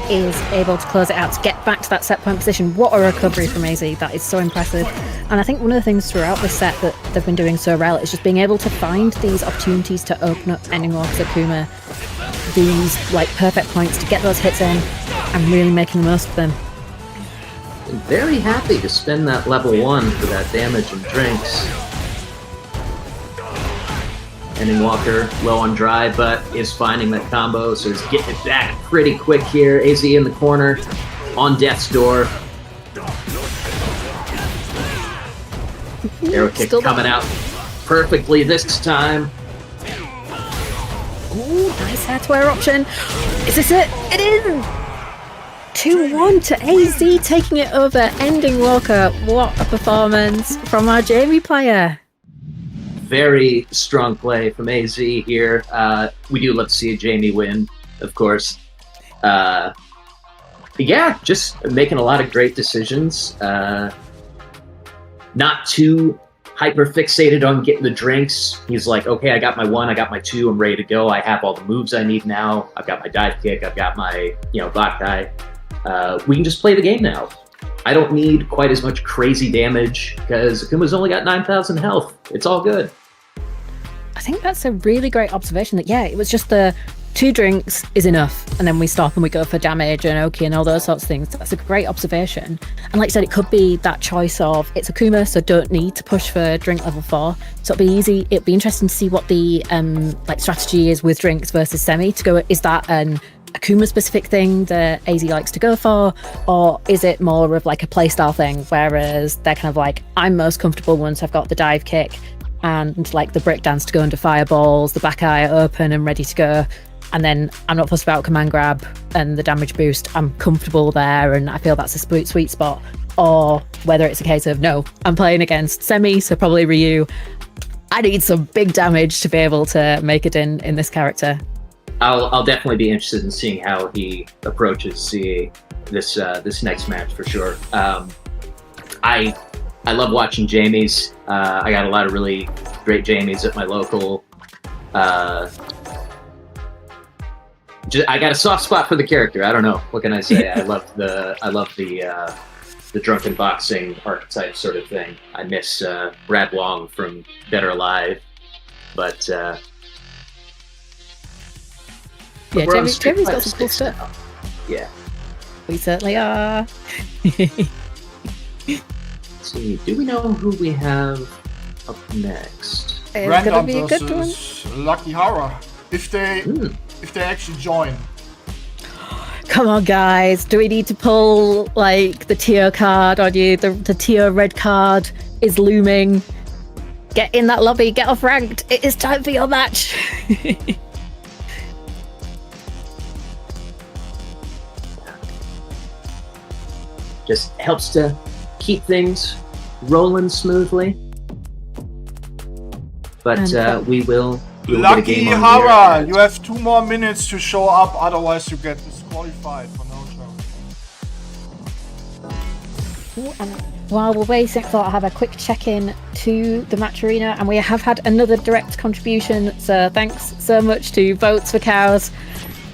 Is able to close it out to get back to that set point position. What a recovery from AZ. That is so impressive. And I think one of the things throughout this set that they've been doing so well is just being able to find these opportunities to open up ending off Akuma these like perfect points to get those hits in and really making the most of them. I'm very happy to spend that level 1 for that damage and drinks. Ending Walker low on dry, but is finding that combo, so he's getting it back pretty quick here. AZ in the corner, on death's door. Arrow kick coming out perfectly this time. Ooh, nice hardware option. Is this it? It is! 2-1 to AZ, taking it over, ending Walker. What a performance from our Jamie player. Very strong play from AZ here. We do love to see a Jamie win, of course. Yeah, just making a lot of great decisions. Not too hyper fixated on getting the drinks. He's like, okay, I got my 1, I got my 2, I'm ready to go. I have all the moves I need now. I've got my dive kick, I've got my, Bakai. We can just play the game now. I don't need quite as much crazy damage because Akuma's only got 9,000 health. It's all good. I think that's a really great observation that, it was just the 2 drinks is enough, and then we stop and we go for damage and Oki and all those sorts of things. That's a great observation. And like I said, it could be that choice of it's Akuma, so don't need to push for drink level 4. So it'll be easy. It'll be interesting to see what the strategy is with drinks versus semi to go. Is that an Akuma specific thing that AZ likes to go for, or is it more of like a playstyle thing, whereas they're kind of like, I'm most comfortable once I've got the dive kick and like the brick dance to go into fireballs, the back eye open and ready to go, and then I'm not fussed about command grab and the damage boost. I'm comfortable there, and I feel that's a sweet spot. Or whether it's a case of, no, I'm playing against semi, so probably Ryu, I need some big damage to be able to make it in this character. I'll definitely be interested in seeing how he approaches CA this next match for sure. I love watching Jamies. I got a lot of really great Jamies at my local. I got a soft spot for the character. I don't know. What can I say? I love the drunken boxing archetype sort of thing. I miss Brad Wong from Better Alive, but. Yeah, Jamie's got some cool stuff. Now. Yeah. We certainly are. Let's see, do we know who we have up next? It's Random gonna be a good one. versus Lucky Hara. If they actually join. Come on, guys. Do we need to pull like the Tio card on you? The Tio red card is looming. Get in that lobby. Get off ranked. It is time for your match. Just helps to keep things rolling smoothly. But we will get a Lucky game on Hara, here. you have 2 more minutes to show up, otherwise you get disqualified for no show. And while we're waiting, I thought I'd have a quick check-in to the match arena, and we have had another direct contribution, so thanks so much to Votes for Cows.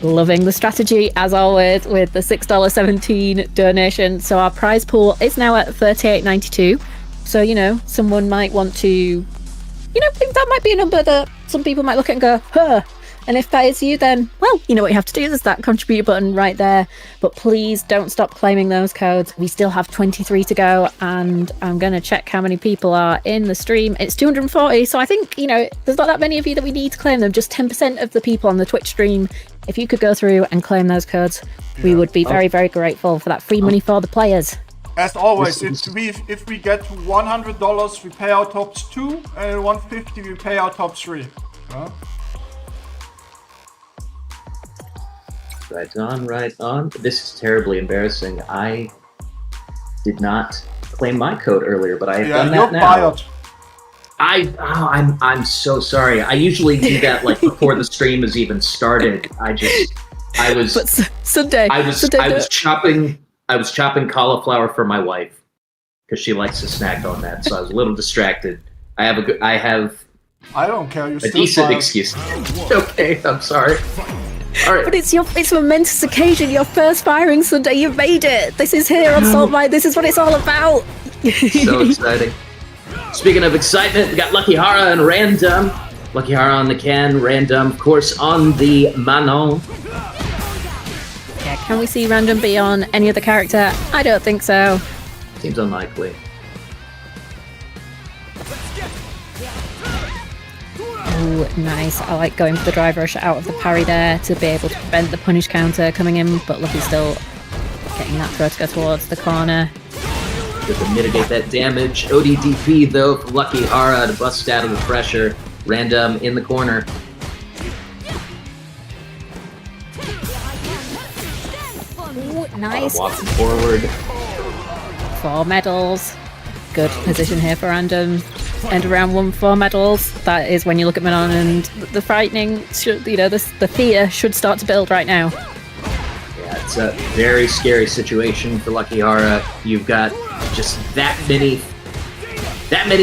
Loving the strategy as always with the $6.17 donation. So our prize pool is now at $38.92. So someone might want to, think that might be a number that some people might look at and go, huh. And if that is you, then well, you know what you have to do. There's that contribute button right there. But please don't stop claiming those codes. We still have 23 to go, and I'm gonna check how many people are in the stream. It's 240. So I think there's not that many of you that we need to claim them. Just 10% of the people on the Twitch stream. If you could go through and claim those codes, we would be very, very grateful for that free money for the players. As always, if we get to $100, we pay our tops 2, and at 150 we pay our top 3. Huh? Right on. This is terribly embarrassing. I did not claim my code earlier, but I have done that now. I'm so sorry. I usually do that like before the stream has even started. I was chopping cauliflower for my wife because she likes to snack on that. So I was a little distracted. I don't care. You're a decent excuse. Okay, I'm sorry. All right. But it's a momentous occasion. Your first firing Sunday. You've made it. This is here on Saltmine. This is what it's all about. So exciting. Speaking of excitement, we got Lucky Hara and Random. Lucky Hara on the can, Random, of course, on the Manon. Yeah, can we see Random be on any other character? I don't think so. Seems unlikely. Oh, nice. I like going for the drive rush out of the parry there to be able to prevent the punish counter coming in, but Lucky's still getting that throw to go towards the corner. Good to mitigate that damage. ODDP, though, from Lucky Hara to bust out of the pressure. Random in the corner. Ooh, nice. Walking forward. 4 medals. Good position here for Random. End of round 1, 4 medals. That is when you look at Manon and the frightening, the fear should start to build right now. Yeah, it's a very scary situation for Lucky Hara. You've got just that many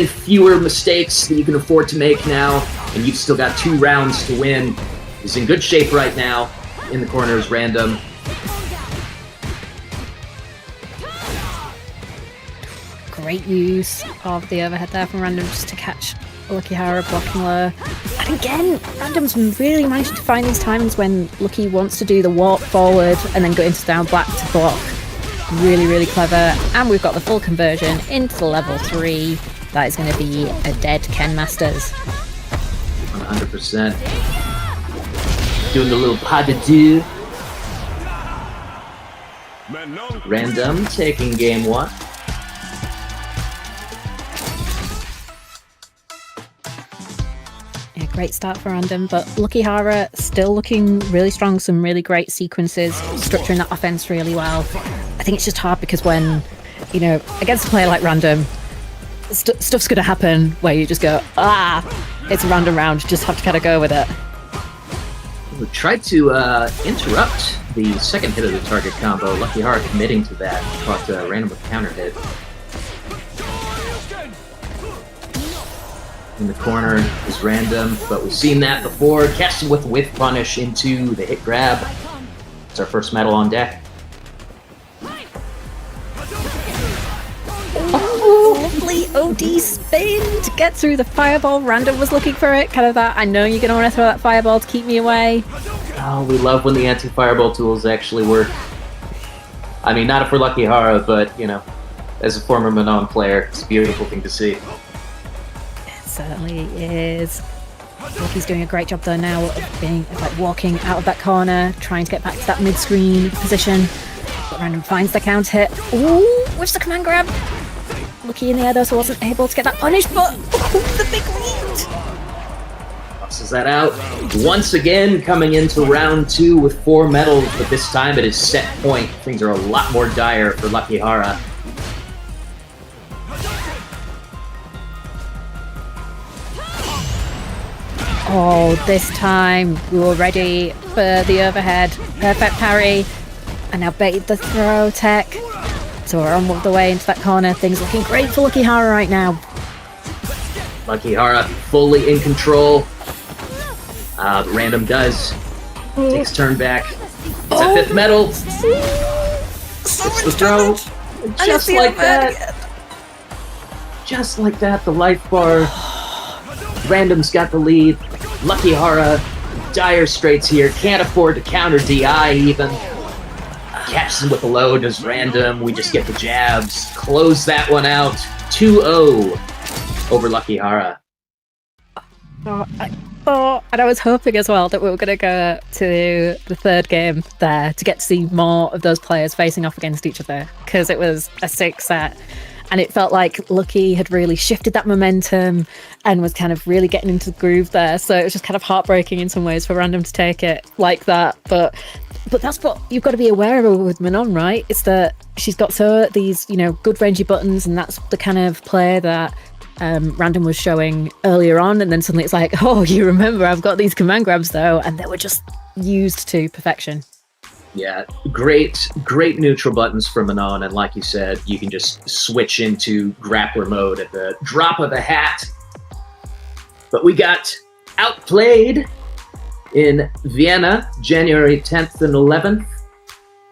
fewer mistakes that you can afford to make now, and you've still got 2 rounds to win. He's in good shape right now. In the corner is Random. Great use of the overhead there from Random just to catch Lucky Hara blocking low. And again, Random's really managed to find these times when Lucky wants to do the warp forward and then go into down black to block. Really, really clever. And we've got the full conversion into the level 3. That is going to be a dead Ken Masters. 100%. Doing the little pas de deux. Random taking game 1. Yeah, great start for Random, but Lucky Hara still looking really strong. Some really great sequences, structuring that offense really well. I think it's just hard because when, against a player like Random, stuff's going to happen where you just go, it's a random round, just have to kind of go with it. We tried to interrupt the second hit of the target combo. Lucky Hara committing to that. Caught Random with a counter hit. In the corner is Random, but we've seen that before. Catches him with whiff punish into the hit grab. It's our first medal on deck. Lovely OD spin to get through the fireball. Random was looking for it. Kind of that, I know you're going to want to throw that fireball to keep me away. Oh, we love when the anti-fireball tools actually work. I mean, not for Lucky Hara, but, as a former Manon player, it's a beautiful thing to see. It certainly is. Lucky's doing a great job though now of walking out of that corner, trying to get back to that mid-screen position. But Random finds the counter hit. Ooh, which the command grab. Lucky in the air though, so wasn't able to get that punish, but the big lead. Tosses that out. Once again, coming into round 2 with 4 medals, but this time it is set point. Things are a lot more dire for Lucky Hara. Oh, this time we were ready for the overhead. Perfect parry. And now baited the throw tech. So we're on the way into that corner. Things looking great for Lucky Hara right now. Lucky Hara fully in control. Random does. Takes turn back. It's that 5th medal. It's the throw. Just like that. Just like that, the life bar. Random's got the lead. Lucky Hara, dire straits here. Can't afford to counter DI even. Catches him with the low, does Random. We just get the jabs. Close that one out. 2-0 over Lucky Hara. And I was hoping as well that we were going to go to the 3rd game there to get to see more of those players facing off against each other, because it was a 6 set. And it felt like Lucky had really shifted that momentum and was kind of really getting into the groove there. So it was just kind of heartbreaking in some ways for Random to take it like that. But that's what you've got to be aware of with Manon, right? It's that she's got these, good rangey buttons, and that's the kind of play that Random was showing earlier on. And then suddenly it's like, oh, you remember I've got these command grabs though, and they were just used to perfection. Yeah, great neutral buttons for Manon, and like you said, you can just switch into grappler mode at the drop of a hat. But we got outplayed in Vienna, January 10th and 11th.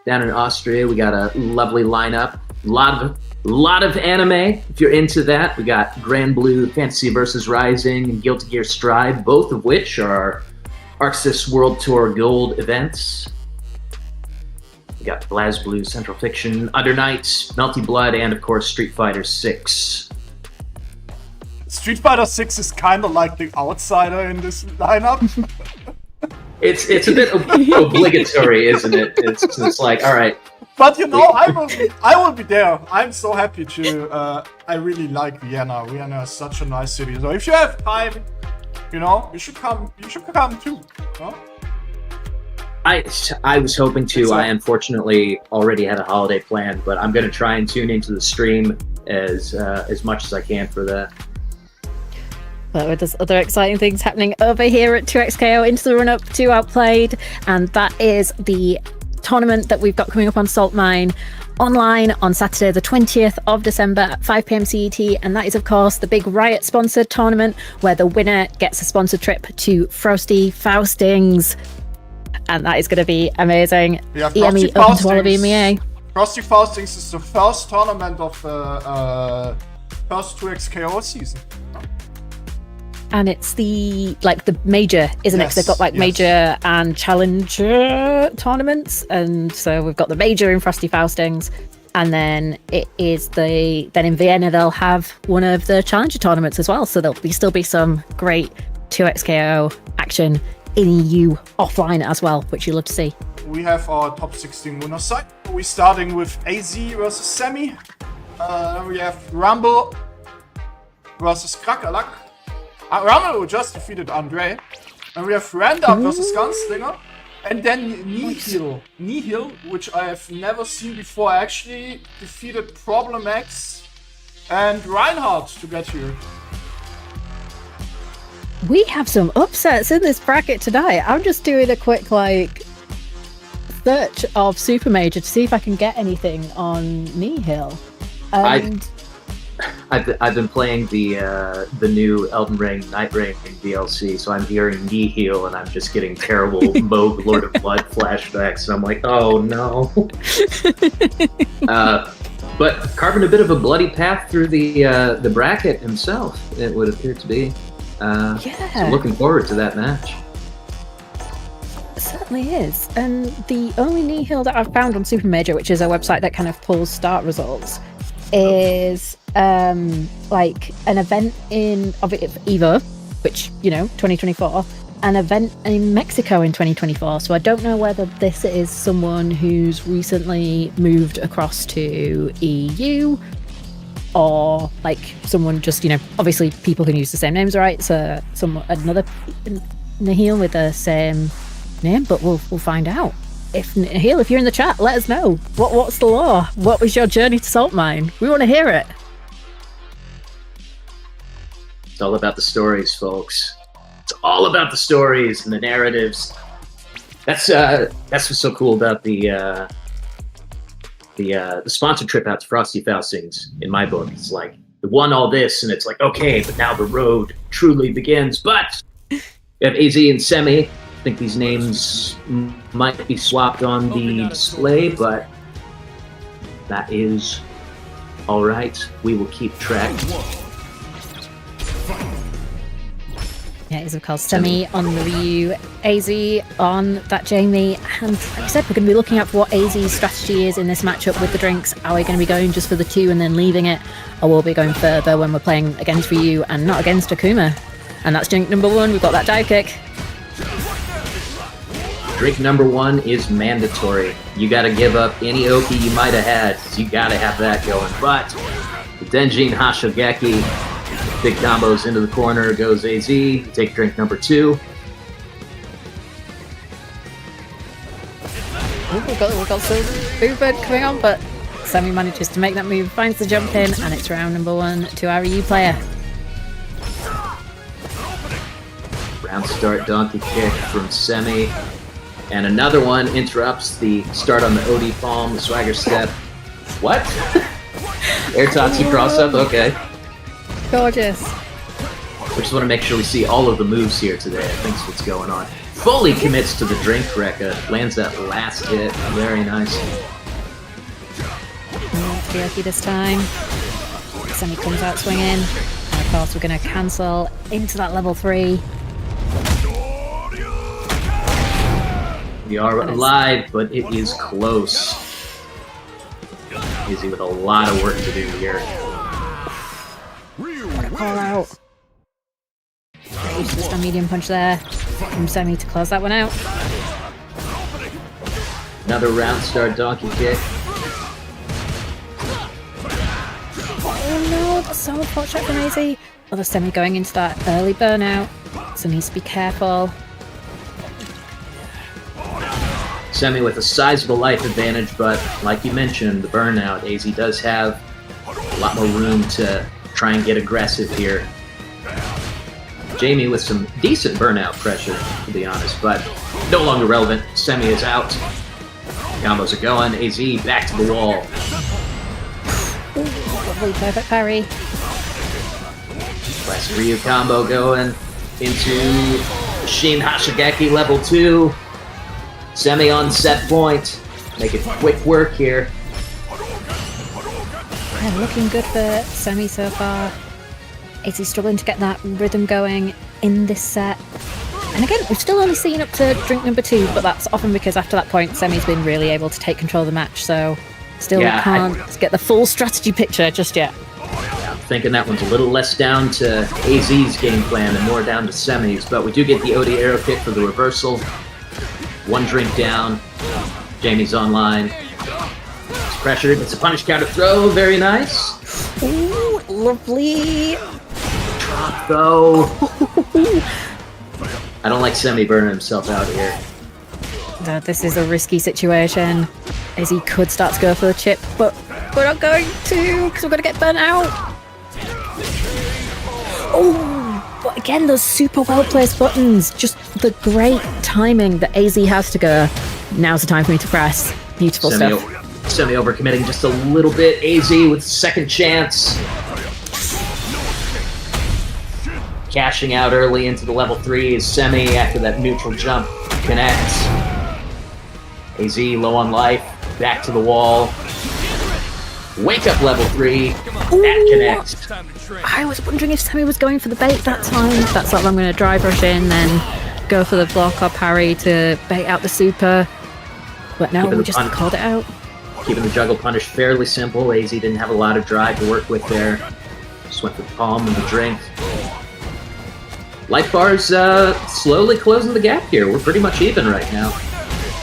Down in Austria, we got a lovely lineup. A lot of A lot of anime, if you're into that. We got Grand Blue, Fantasy vs. Rising, and Guilty Gear Strive, both of which are Arxis World Tour Gold events. We got BlazBlue, Central Fiction, Under Nights, Melty Blood, and of course Street Fighter 6. Street Fighter 6 is kind of like the outsider in this lineup. It's a bit obligatory, isn't it? It's like, all right. But you know, I will be there. I'm so happy to. I really like Vienna. Vienna is such a nice city. So if you have time, you know, you should come. You should come too. No? I was hoping to. I unfortunately already had a holiday planned, but I'm going to try and tune into the stream as much as I can for that. But there's other exciting things happening over here at 2XKO into the run-up to Outplayed, and that is the tournament that we've got coming up on Saltmine online on Saturday the 20th of December at 5 p.m. CET, and that is of course the big Riot sponsored tournament where the winner gets a sponsored trip to Frosty Faustings, and that is going to be amazing. Yeah, EME open to all of EMEA. Frosty Faustings is the first tournament of first 2XKO season. And it's the major, isn't it? 'Cause they've got major and challenger tournaments, and so we've got the major in Frosty Faustings, and then it is then in Vienna they'll have one of the challenger tournaments as well. So there'll still be some great 2XKO action in EU offline as well, which you love to see. We have our top 16 winner side. We're starting with AZ versus Semi. We have Rumble versus Krackerlack. Rumble just defeated Andre. And we have Randa versus Gunslinger. And then Nahil, which I have never seen before, actually defeated Problem X and Reinhardt to get here. We have some upsets in this bracket tonight. I'm just doing a quick search of Super Major to see if I can get anything on Nahil. I've been playing the new Elden Ring Nightring DLC, so I'm hearing Nahil and I'm just getting terrible Moog Lord of Blood flashbacks, and I'm like, oh no. But carving a bit of a bloody path through the bracket himself, it would appear to be. So looking forward to that match. It certainly is. And the only Nahil that I've found on Super Major, which is a website that kind of pulls start results, is an event of Evo, which 2024, an event in Mexico in 2024. So I don't know whether this is someone who's recently moved across to EU, or someone just obviously people can use the same names, right? So another Nahil with the same name, but we'll find out. Nahil, if you're in the chat, let us know. What's the law? What was your journey to Saltmine? We want to hear it. It's all about the stories, folks. It's all about the stories and the narratives. That's what's so cool about the sponsored trip out to Frosty Faustings in my book. It's like it won all this, and it's like, okay, but now the road truly begins. But we have AZ and Semi. I think these names might be swapped on the display, but that is all right. We will keep track. Yeah, it's of course Semi on the Ryu, AZ on that Jamie, and like I said, we're going to be looking at what AZ's strategy is in this matchup with the drinks. Are we going to be going just for the 2 and then leaving it, or will we be going further when we're playing against Ryu and not against Akuma? And that's drink number 1. We've got that dive kick. Drink number 1 is mandatory. You got to give up any Oki you might have had, because you got to have that going. But the Denjin Hashogeki, big combos into the corner, goes AZ. Take drink number 2. We've got some movement coming on, but Semi manages to make that move, finds the jump in, and it's round number 1 to our EU player. Round start donkey kick from Semi. And another one interrupts the start on the OD palm, the swagger step. What? Air Tatsu cross up? Okay. Gorgeous. We just want to make sure we see all of the moves here today. I think's what's going on. Fully commits to the drink, Rekka. Lands that last hit. Very nice. Okie this time. Semi comes out swinging. And of course, we're going to cancel into that level 3. We are alive, but it is close. Izzy with a lot of work to do here. Call out. Just a medium punch there from Semi to close that one out. Another round star donkey kick. Oh no, that's so unfortunate from AZ. Other Semi going into that early burnout, so needs to be careful. Semi with a sizable life advantage, but like you mentioned, the burnout, AZ does have a lot more room to try and get aggressive here. Jamie with some decent burnout pressure, to be honest, but no longer relevant. Semi is out. Combos are going. AZ back to the wall. Ooh, lovely perfect parry. Last Ryu combo going into Shin Hashigeki level 2. Semi on set point. Make it quick work here. Yeah, looking good for Semi so far. AZ struggling to get that rhythm going in this set. And again, we've still only seen up to drink number 2, but that's often because after that point, Semi's been really able to take control of the match, so still can't get the full strategy picture just yet. Yeah, I'm thinking that one's a little less down to AZ's game plan and more down to Semi's, but we do get the OD arrow kick for the reversal. One drink down. Jamie's online. It's pressured. It's a punish counter throw. Very nice. Ooh, lovely. Drop though. I don't like Semi burning himself out here. No, this is a risky situation, as he could start to go for the chip, but we're not going to, because we're going to get burnt out. Oh, but again, those super well-placed buttons. Just the great timing that AZ has to go. Now's the time for me to press. Beautiful stuff. Semi overcommitting just a little bit. AZ with second chance. Cashing out early into the level 3 is Semi after that neutral jump connects. AZ low on life, back to the wall. Wake up level 3, that connects. I was wondering if Semi was going for the bait that time. That's what I'm going to drive rush in, then go for the block or parry to bait out the super. But no, we just called it out. Keeping the juggle punish fairly simple. AZ didn't have a lot of drive to work with there. Just went for the palm and the drink. Life bars slowly closing the gap here. We're pretty much even right now.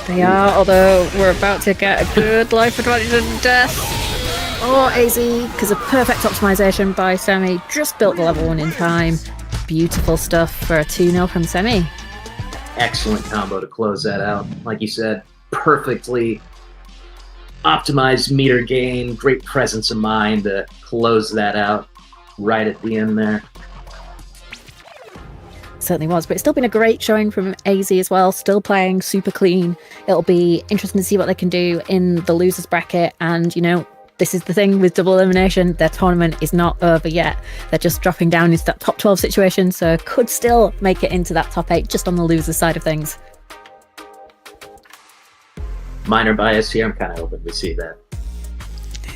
They are, although we're about to get a good life advantage and death. Oh, AZ, because of perfect optimization by Semi, just built the level 1 in time. Beautiful stuff for a 2-0 from Semi. Excellent combo to close that out. Like you said, perfectly optimized meter gain, great presence of mind to close that out right at the end there. Certainly was, but it's still been a great showing from AZ as well, still playing super clean. It'll be interesting to see what they can do in the losers bracket, and you know, this is the thing with double elimination, their tournament is not over yet. They're just dropping down into that top 12 situation, so could still make it into that top 8 just on the losers side of things. Minor bias here, I'm kind of hoping we see that.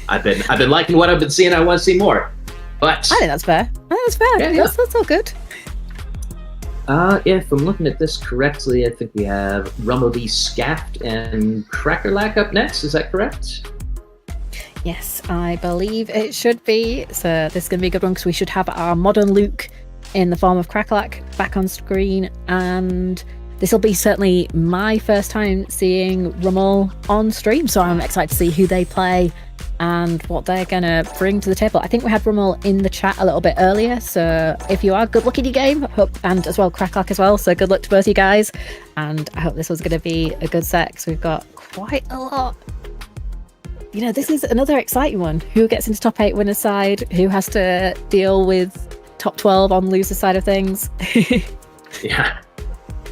I've been liking what I've been seeing, I want to see more. But I think that's fair. Yeah. That's all good. If I'm looking at this correctly, I think we have Rumble V Scaft and Krackerlack up next. Is that correct? Yes, I believe it should be. So this is going to be a good one because we should have our modern Luke in the form of Krackerlack back on screen, and this will be certainly my first time seeing Rummel on stream, so I'm excited to see who they play and what they're going to bring to the table. I think we had Rummel in the chat a little bit earlier, so if you are, good luck in your game, and as well Krackerlack as well, so good luck to both you guys, and I hope this was going to be a good set because we've got quite a lot. You know, this is another exciting one. Who gets into top 8 winner side? Who has to deal with top 12 on loser side of things? Yeah.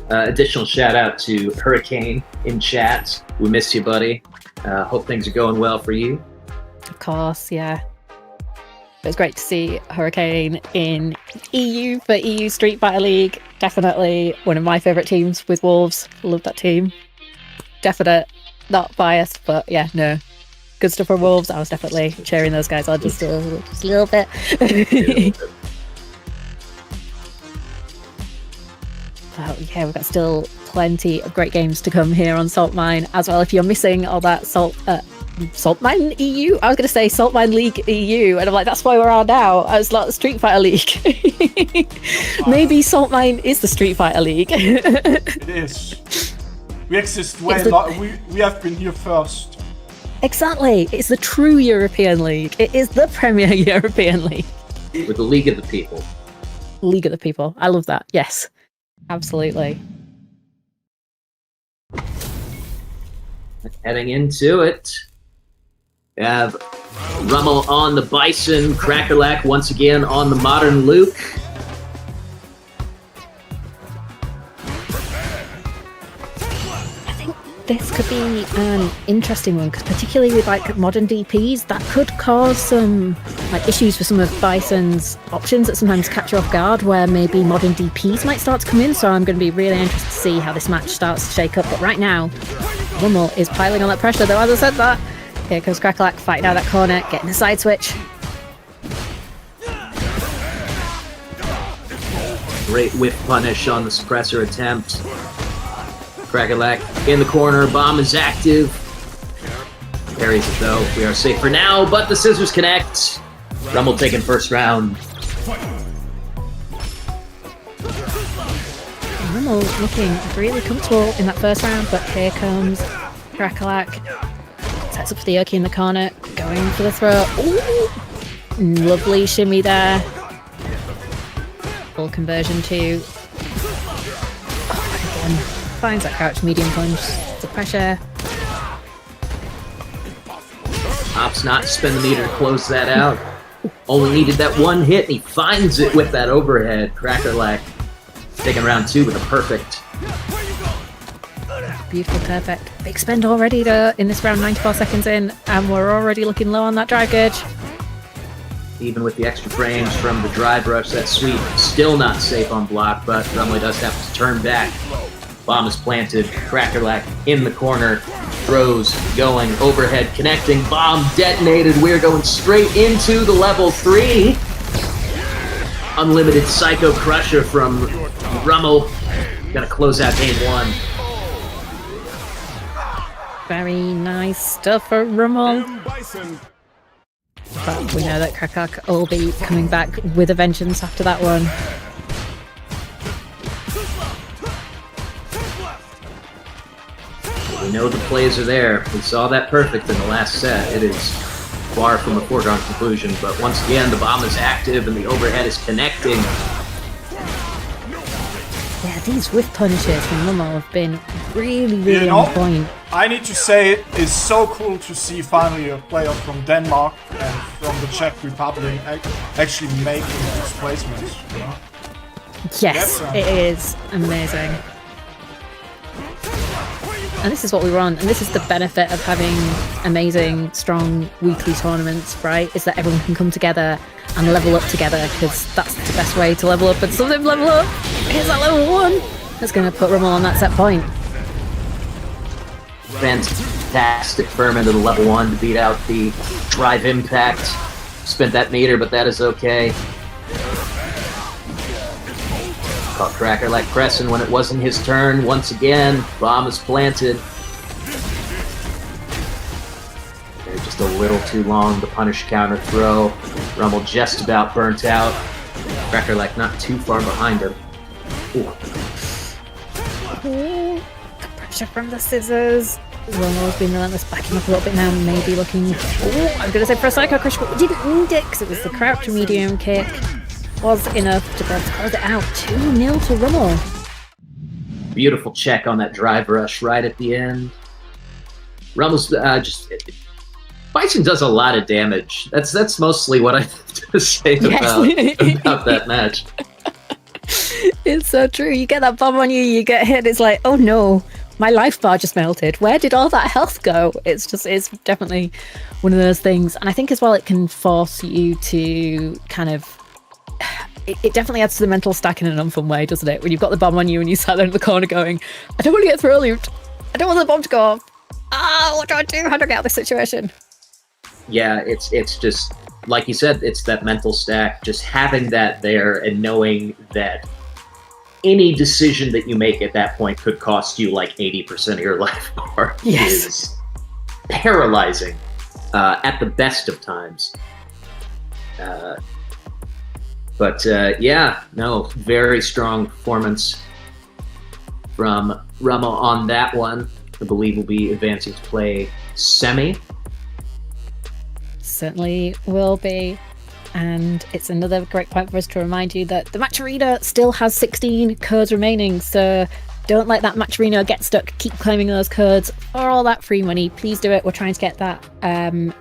Additional shout out to Hurricane in chat. We miss you, buddy. Hope things are going well for you. Of course, yeah. It was great to see Hurricane in EU for EU Street Fighter League. Definitely one of my favourite teams with Wolves. Love that team. Definite, not biased, but yeah, no. good stuff for Wolves. I was definitely cheering those guys on just a little bit. Oh, yeah, we've got still plenty of great games to come here on Saltmine as well. If you're missing all that Saltmine EU? I was going to say Saltmine League EU, and I'm like, that's why we're on now. I was like, the Street Fighter League. Maybe Saltmine is the Street Fighter League. It is. We exist way we have been here first. Exactly. It's the true European League. It is the Premier European League. We're the League of the People. League of the People. I love that. Yes. Absolutely. Heading into it. We have Rummel on the Bison, Krackerlack once again on the Modern Luke. I think this could be an interesting one, because particularly with like modern DPs, that could cause some like issues for some of Bison's options that sometimes catch you off guard, where maybe modern DPs might start to come in. So I'm going to be really interested to see how this match starts to shake up. But right now, Rummel is piling on that pressure, though. As I said that, here comes Krackerlack fighting out that corner, getting the side switch. Great whiff punish on the suppressor attempt. Krackerlack in the corner, bomb is active. Parries it though, we are safe for now, but the scissors connect. Rummel taking first round. Rummel looking really comfortable in that first round, but here comes Krackerlack. Sets up for the Yoki in the corner, going for the throw. Ooh! Lovely shimmy there. Full conversion too. Oh, again, finds that crouch medium punch. The pressure. Opts not to spend the meter to close that out. Only needed that one hit, and he finds it with that overhead. Krackerlack taking round two with a perfect. Beautiful, perfect. Big spend already though in this round, 94 seconds in, and we're already looking low on that drive gauge. Even with the extra frames from the drive rush, that sweep still not safe on block, but Rummel does have to turn back. Bomb is planted, Krackerlack in the corner, throws going, overhead connecting, bomb detonated. We're going straight into the level 3. Unlimited Psycho Crusher from Rummel. Gonna close out game 1. Very nice stuff for Rummel. But we know that Krackerlack will be coming back with a vengeance after that one. We know the plays are there. We saw that perfect in the last set. It is far from a foregone conclusion, but once again, the bomb is active and the overhead is connecting. Yeah, these whiff punishes from Rummel have been really on point. I need to say it's so cool to see finally a player from Denmark and from the Czech Republic actually making these placements. You know? Yes, it is amazing. And this is what we want, and this is the benefit of having amazing, strong weekly tournaments, right? Is that everyone can come together and level up together, because that's the best way to level up. And some of them level up. Here's that level 1. That's going to put Rummel on that set point. Fantastic firm into the level 1 to beat out the drive impact. Spent that meter, but that is okay. Caught Krackerlack pressing when it wasn't his turn. Once again, bomb is planted. They're just a little too long. The punish counter throw. Rummel just about burnt out. Krackerlack not too far behind him. Ooh. Ooh, the pressure from the scissors. Rummel's been relentless, backing up a little bit now, maybe looking. Oh, I'm going to say for a Psycho Crush, but we didn't need it because it was the crouch medium kick. Was enough to be able to close it out. 2-0 to Rummel. Beautiful check on that drive rush right at the end. Rummel's Bison does a lot of damage. That's mostly what I have to say about that match. It's so true. You get that bomb on you, you get hit, it's like, oh no, my life bar just melted. Where did all that health go? It's definitely one of those things. And I think as well, it can force you to kind of, it definitely adds to the mental stack in an unfun way, doesn't it? When you've got the bomb on you and you sat there in the corner going, I don't want to get throw looped. I don't want the bomb to go off. What do I do? How do I get out of this situation? yeah, it's just like you said, it's that mental stack. Just having that there and knowing that any decision that you make at that point could cost you like 80% of your life or is paralyzing at the best of times. But very strong performance from Rama on that one. I believe we'll be advancing to play semi. Certainly will be. And it's another great point for us to remind you that the match arena still has 16 codes remaining, so don't let that match arena get stuck. Keep claiming those codes for all that free money. Please do it. We're trying to get that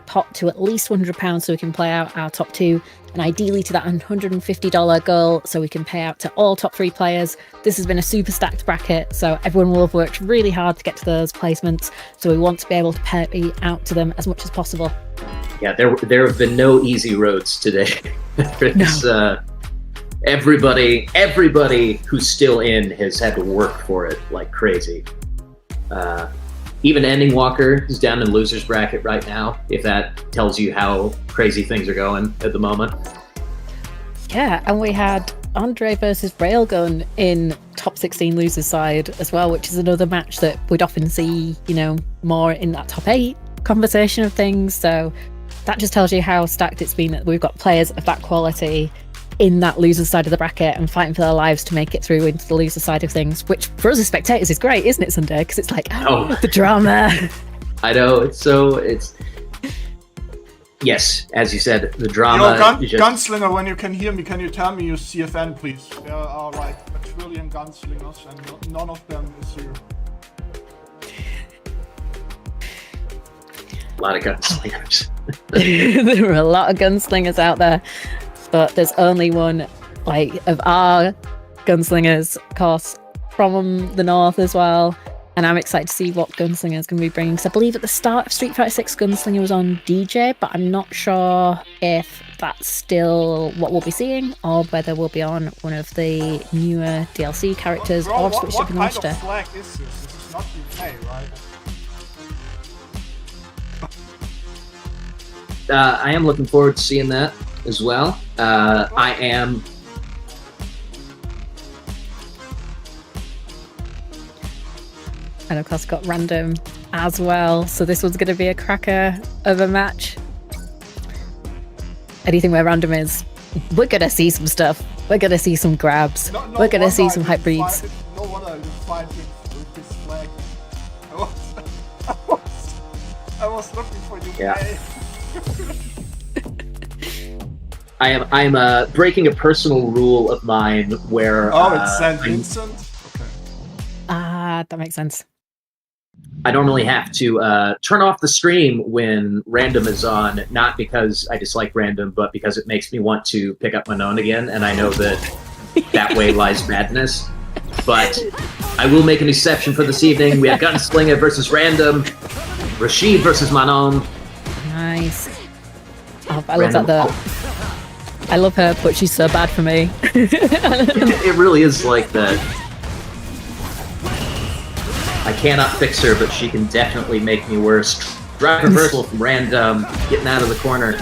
pot to at least £100 so we can play out our top 2, and ideally to that $150 goal so we can pay out to all top 3 players. This has been a super stacked bracket, so everyone will have worked really hard to get to those placements, so we want to be able to pay out to them as much as possible. Yeah, there have been no easy roads today. Everybody who's still in has had to work for it like crazy. Even Ending Walker is down in loser's bracket right now, if that tells you how crazy things are going at the moment. Yeah, and we had Andre versus Railgun in top 16 losers side as well, which is another match that we'd often see, more in that top 8 conversation of things. So that just tells you how stacked it's been, that we've got players of that quality in that loser side of the bracket and fighting for their lives to make it through into the loser side of things, which for us as spectators is great, isn't it, Sunday? Because it's like, the drama. I know, yes, as you said, the drama. Gunslinger, when you can hear me, can you tell me your CFN, please? There are like a trillion gunslingers and none of them is here. A lot of gunslingers. There are a lot of gunslingers out there, but there's only one of our gunslingers, of course, from the north as well. And I'm excited to see what Gunslinger is going to be bringing. Because I believe at the start of Street Fighter 6, Gunslinger was on DJ, but I'm not sure if that's still what we'll be seeing, or whether we'll be on one of the newer DLC characters, or switched up in roster. What kind of flag is this? This is not UK, right? I am looking forward to seeing that as well. I am. And of course got random as well, so this one's going to be a cracker of a match. Anything where random is, we're going to see some stuff. We're going to see some grabs. We're going to see some hype reads. No wonder I just find with this flag. I was looking for you. Yeah. I'm breaking a personal rule of mine where it's St. Vincent? Okay. That makes sense. I normally have to turn off the stream when random is on, not because I dislike random, but because it makes me want to pick up my own again, and I know that way lies madness. But I will make an exception for this evening. We have Gunslinger versus Random, Rashid versus Manon. Nice. Oh, I love that though. I love her, but she's so bad for me. It really is like that. I cannot fix her, but she can definitely make me worse. Drive reversal from Random, getting out of the corner.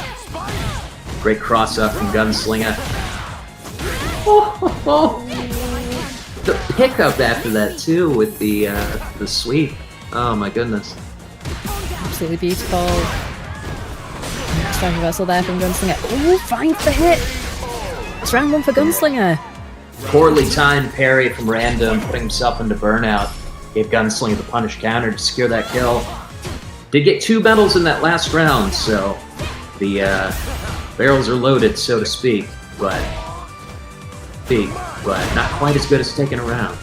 Great cross up from Gunslinger. The pickup after that too, with the sweep. Oh my goodness. Absolutely beautiful. Strike reversal there from Gunslinger. Oh, finds the hit. It's round 1 for Gunslinger. Poorly timed parry from Random, putting himself into burnout. Gave Gunslinger the punish counter to secure that kill. Did get 2 medals in that last round, so the barrels are loaded, so to speak, but not quite as good as taking a round.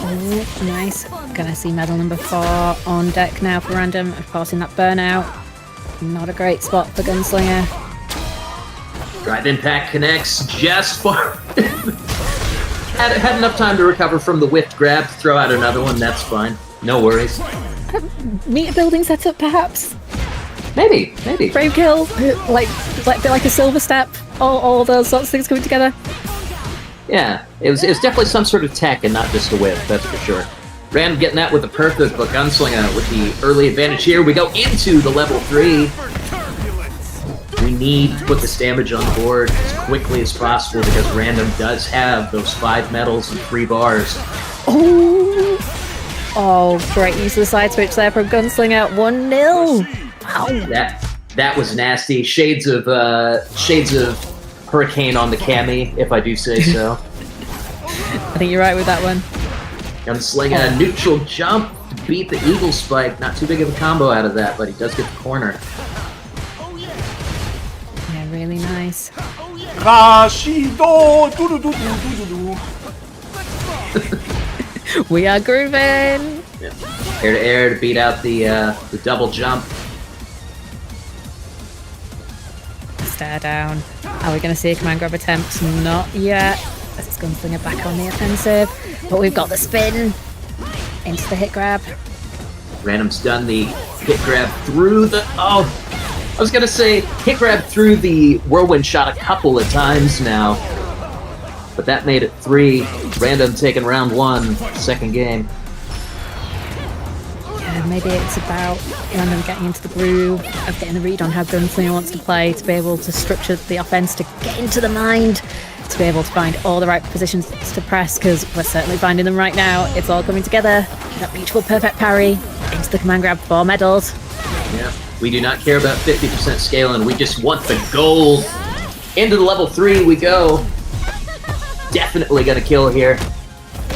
Oh, nice. Gonna see medal number 4 on deck now for Random. Of course, in that burnout. Not a great spot for Gunslinger. Drive impact connects just for... had enough time to recover from the whiffed grab to throw out another one. That's fine. No worries. Meter building setup, perhaps? Maybe. Frame kill, like a silver step. All those sorts of things coming together. Yeah, it was definitely some sort of tech and not just a whiff, that's for sure. Random getting that with the perfect, but Gunslinger with the early advantage here. We go into the level 3. We need to put this damage on the board as quickly as possible because Random does have those 5 medals and 3 bars. Oh, great use of the side switch there from Gunslinger. 1-0. Wow. That was nasty. Shades of Hurricane on the Cami, if I do say so. I think you're right with that one. Gunslinger, neutral jump to beat the Eagle Spike. Not too big of a combo out of that, but he does get the corner. Yeah, really nice. Rashido! We are grooving. Yeah. Air to air to beat out the double jump. Stare down. Are we going to see a command grab attempt? Not yet. This is Gunslinger back on the offensive. But we've got the spin into the hit grab. Random's done the hit grab through the... Oh! I was going to say hit grab through the whirlwind shot a couple of times now. But that made it 3. Random taking round 1, second game. Yeah, maybe it's about Random getting into the groove of getting a read on how Gunslinger wants to play, to be able to structure the offense, to get into the mind, to be able to find all the right positions to press, because we're certainly finding them right now. It's all coming together. That beautiful perfect parry into the command grab for medals. Yeah, we do not care about 50% scaling. We just want the gold. Into the level 3 we go. Definitely gonna kill here.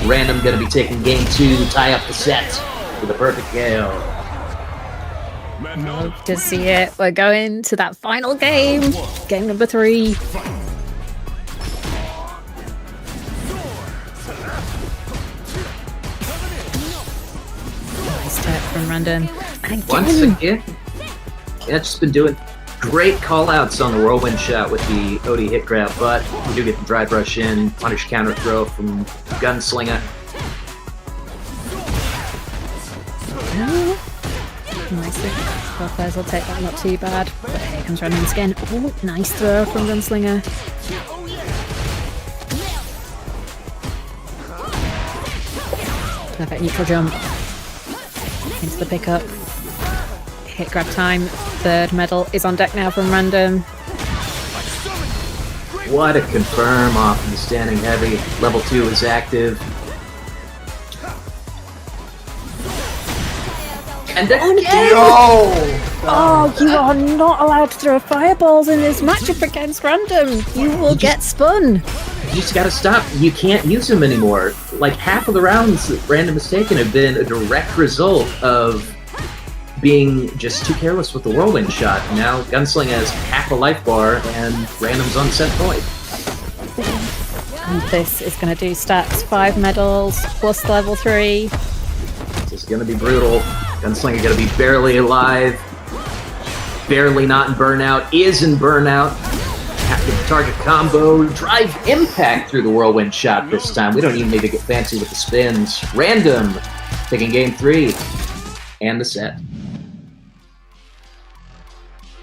Random gonna be taking game 2, tie up the set with a perfect KO. Love to see it. We're going to that final game. Game number 3. Nice tech from Random. And Once again, yeah, just been doing great call-outs on the whirlwind shot with the OD hit grab, but we do get the dry brush in, punish counter throw from Gunslinger. Nicely. Both players will take that, not too bad. But here comes Random's again. Oh, nice throw from Gunslinger. Perfect neutral jump. Into the pickup. Hit grab time. 3rd medal is on deck now from Random. What a confirm off of the standing heavy. Level 2 is active. And again! Oh, you are not allowed to throw fireballs in this matchup against Random. You will get spun. You just gotta stop. You can't use them anymore. Like, half of the rounds that Random has taken have been a direct result of being just too careless with the whirlwind shot. Now Gunslinger has half a life bar and Random's on set point. And this is going to do stats. 5 medals plus level 3. This is gonna be brutal. Gunslinger gonna be barely alive. Barely not in burnout. Is in burnout. Have to target combo. Drive impact through the whirlwind shot this time. We don't even need to get fancy with the spins. Random taking game 3 and the set.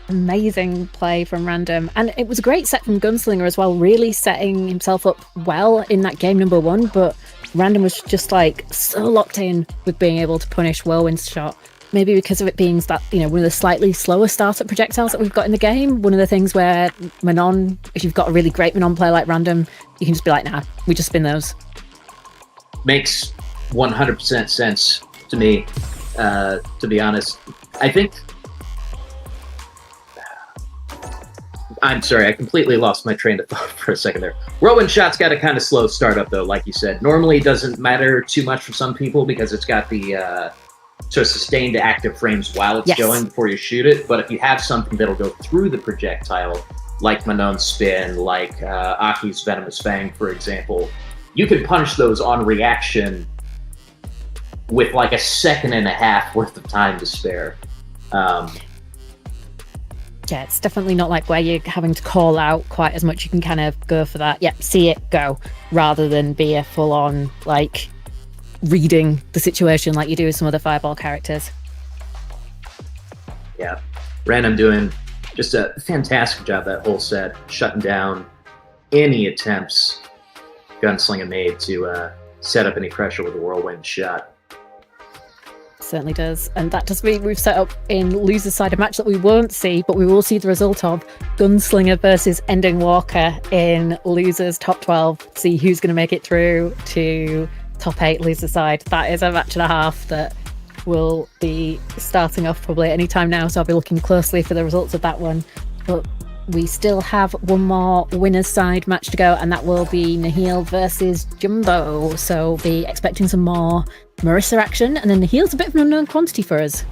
Amazing play from Random, and it was a great set from Gunslinger as well, really setting himself up well in that game number 1, but Random was just like so locked in with being able to punish Whirlwind's shot. Maybe because of it being that, you know, one of the slightly slower startup projectiles that we've got in the game. One of the things where Manon, if you've got a really great Manon player like Random, you can just be like, nah, we just spin those. Makes 100% sense to me, to be honest. I think... I'm sorry, I completely lost my train of thought for a second there. Whirlwind shot's got a kind of slow startup, though, like you said. Normally, it doesn't matter too much for some people because it's got the sort of sustained active frames while it's going before you shoot it. But if you have something that'll go through the projectile, like Manon's spin, like Aki's Venomous Fang, for example, you can punish those on reaction with like a 1.5 seconds worth of time to spare. Yeah, it's definitely not like where you're having to call out quite as much. You can kind of go for that, yep, see it, go, rather than be a full-on, like, reading the situation like you do with some other Fireball characters. Yeah, Random doing just a fantastic job that whole set, shutting down any attempts Gunslinger made to set up any pressure with a whirlwind shot. Certainly does. And that does mean we've set up in loser's side a match that we won't see, but we will see the result of Gunslinger versus Ending Walker in losers top 12. See who's going to make it through to top 8 loser side. That is a match and a half that will be starting off probably any time now, so I'll be looking closely for the results of that one. But we still have one more winner's side match to go, and that will be Nahil versus Jumbo. So be expecting some more Marissa action, and then Nahil's a bit of an unknown quantity for us.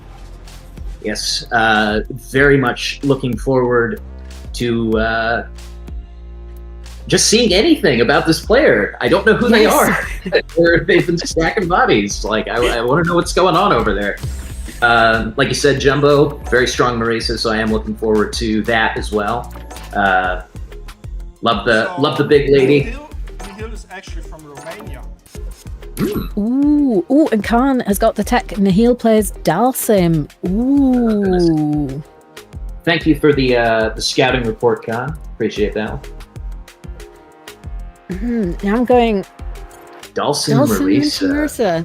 Yes, very much looking forward to just seeing anything about this player. I don't know who they are, or if they've been stacking bodies. Like, I want to know what's going on over there. Like you said, Jumbo, very strong Marisa, so I am looking forward to that as well. Love the big lady. Nahil is actually from Romania. Ooh, and Khan has got the tech. Nahil plays Dalsim. Ooh. Thank you for the scouting report, Khan. Appreciate that one. Now I'm going Dalsim Marisa. Marisa.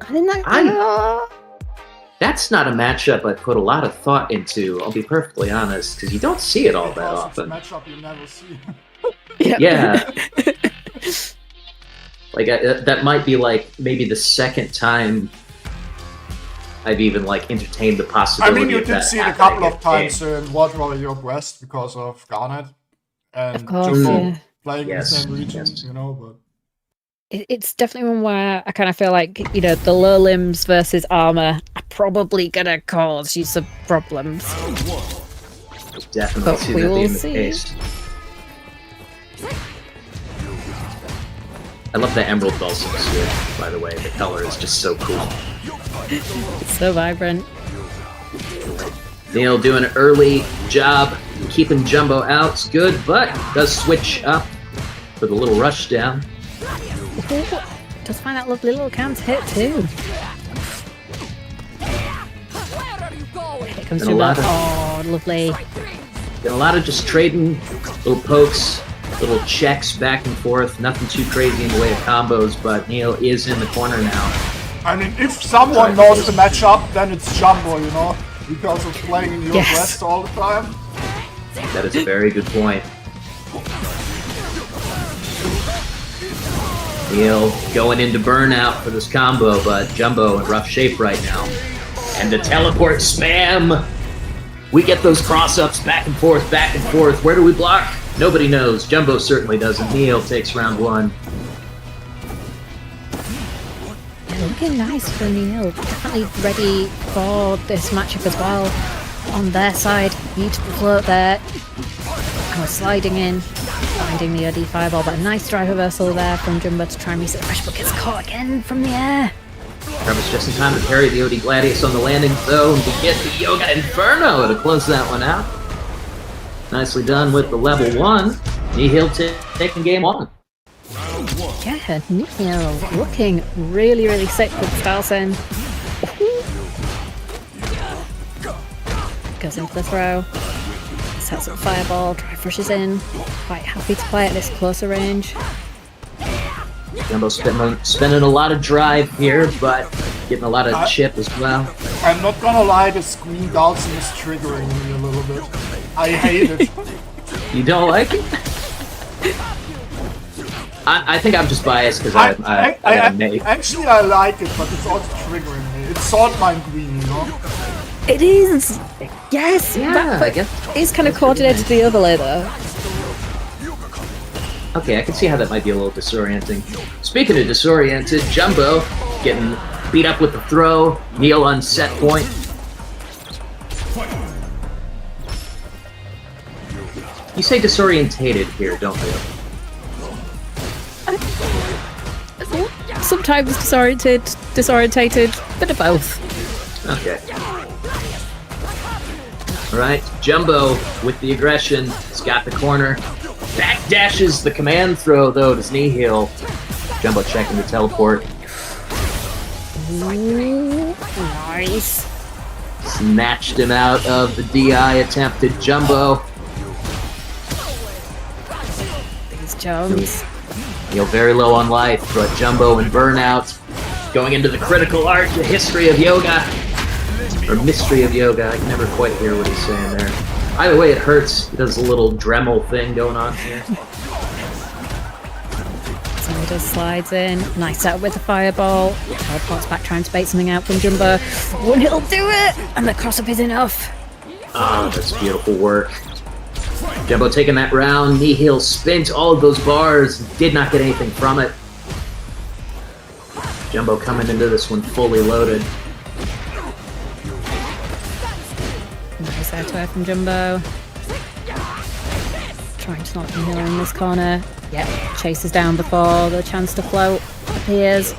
I didn't That's not a matchup I put a lot of thought into, I'll be perfectly honest, because you don't see it all that Because often. it's a matchup you never see. Yeah. Like, that might be, like, maybe the second time I've even, like, entertained the I possibility mean, you of did that see it a happening couple of in times game. in What Were Your West because of Garnet and Of course, Jumbo yeah. playing in the Yes, same region, yes. you know, but... It's definitely one where I kind of feel like, you know, the low limbs versus armor are probably gonna cause you some problems. Definitely But see we that will being the see. case. I love the Emerald Dulcim switch, by the way. The color is just so cool. It's so vibrant. Neil doing an early job keeping Jumbo out. It's good, but does switch up for the little rush down. Ooh, does find that lovely little counter hit too. Here comes And a lot Jumbo. of- Oh, lovely. And a lot of just trading, little pokes, little checks back and forth. Nothing too crazy in the way of combos, but Neil is in the corner now. I mean, if someone knows the matchup, then it's Jumbo, you know? Because of playing in Europe Yes. West all the time. That is a very good point. Neil going into burnout for this combo, but Jumbo in rough shape right now. And the teleport spam! We get those cross-ups back and forth, back and forth. Where do we block? Nobody knows. Jumbo certainly doesn't. Neil takes round one. Yeah, looking nice for Nahil. Definitely ready for this matchup as well. On their side, beautiful float there. And we're sliding in, finding the OD fireball, but a nice drive reversal there from Jumbo to try and reset the pressure, but gets caught again from the air. Trevor's just in time to parry the OD Gladius on the landing, though, and to get the Yoga Inferno to close that one out. Nicely done with the level 1. Nahil taking game on. Yeah, Nahil looking really, really sick with Stalson. Goes into the throw. Sets up fireball, drive rushes in. Quite happy to play at this closer range. Jumbo spending a lot of drive here, but getting a lot of chip as well. I'm not gonna lie, the Screen Dawson is triggering me a little bit. I hate it. You don't like it? I think I'm just biased because I got a Nate. Actually, I like it, but it's also triggering me. It's Saltmine Green, you know? It is! Yes! Yeah, I guess. It's kind of coordinated to the overlay though. Okay, I can see how that might be a little disorienting. Speaking of disoriented, Jumbo getting beat up with the throw. Neil on set point. You say disorientated here, don't you? Sometimes disorientated, bit of both. Okay. Alright, Jumbo with the aggression. He's got the corner. Back dashes the command throw, though, to Nahil. Jumbo checking the teleport. Ooh, nice. Snatched him out of the DI attempted Jumbo. These Jones. Neil very low on life, but Jumbo in burnout. Going into the critical art, the history of yoga. Or mystery of yoga. I can never quite hear what he's saying there. Either way, it hurts. He does a little Dremel thing going on here. So he just slides in. Nice setup with the fireball. Teleports back trying to bait something out from Jumbo. One hit'll do it! And the cross-up is enough. Ah, that's beautiful work. Jumbo taking that round. Nahil spent all of those bars. Did not get anything from it. Jumbo coming into this one fully loaded. Nice air to air from Jumbo. Trying to knock Nahil in this corner. Yep, chases down before the chance to float appears.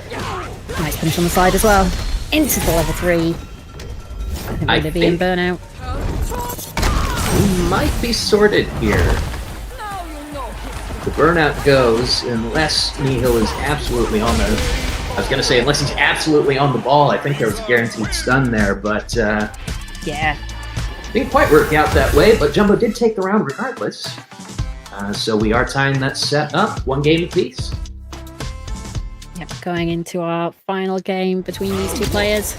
Nice punch on the side as well. Into the level 3. I think being burnout. We might be sorted here. The burnout goes unless Nahil is absolutely on the... I was going to say, unless he's absolutely on the ball. I think there was a guaranteed stun there, but... yeah. Didn't quite work out that way, but Jumbo did take the round regardless. So we are tying that set up, 1 game apiece. Yep, going into our final game between these two players.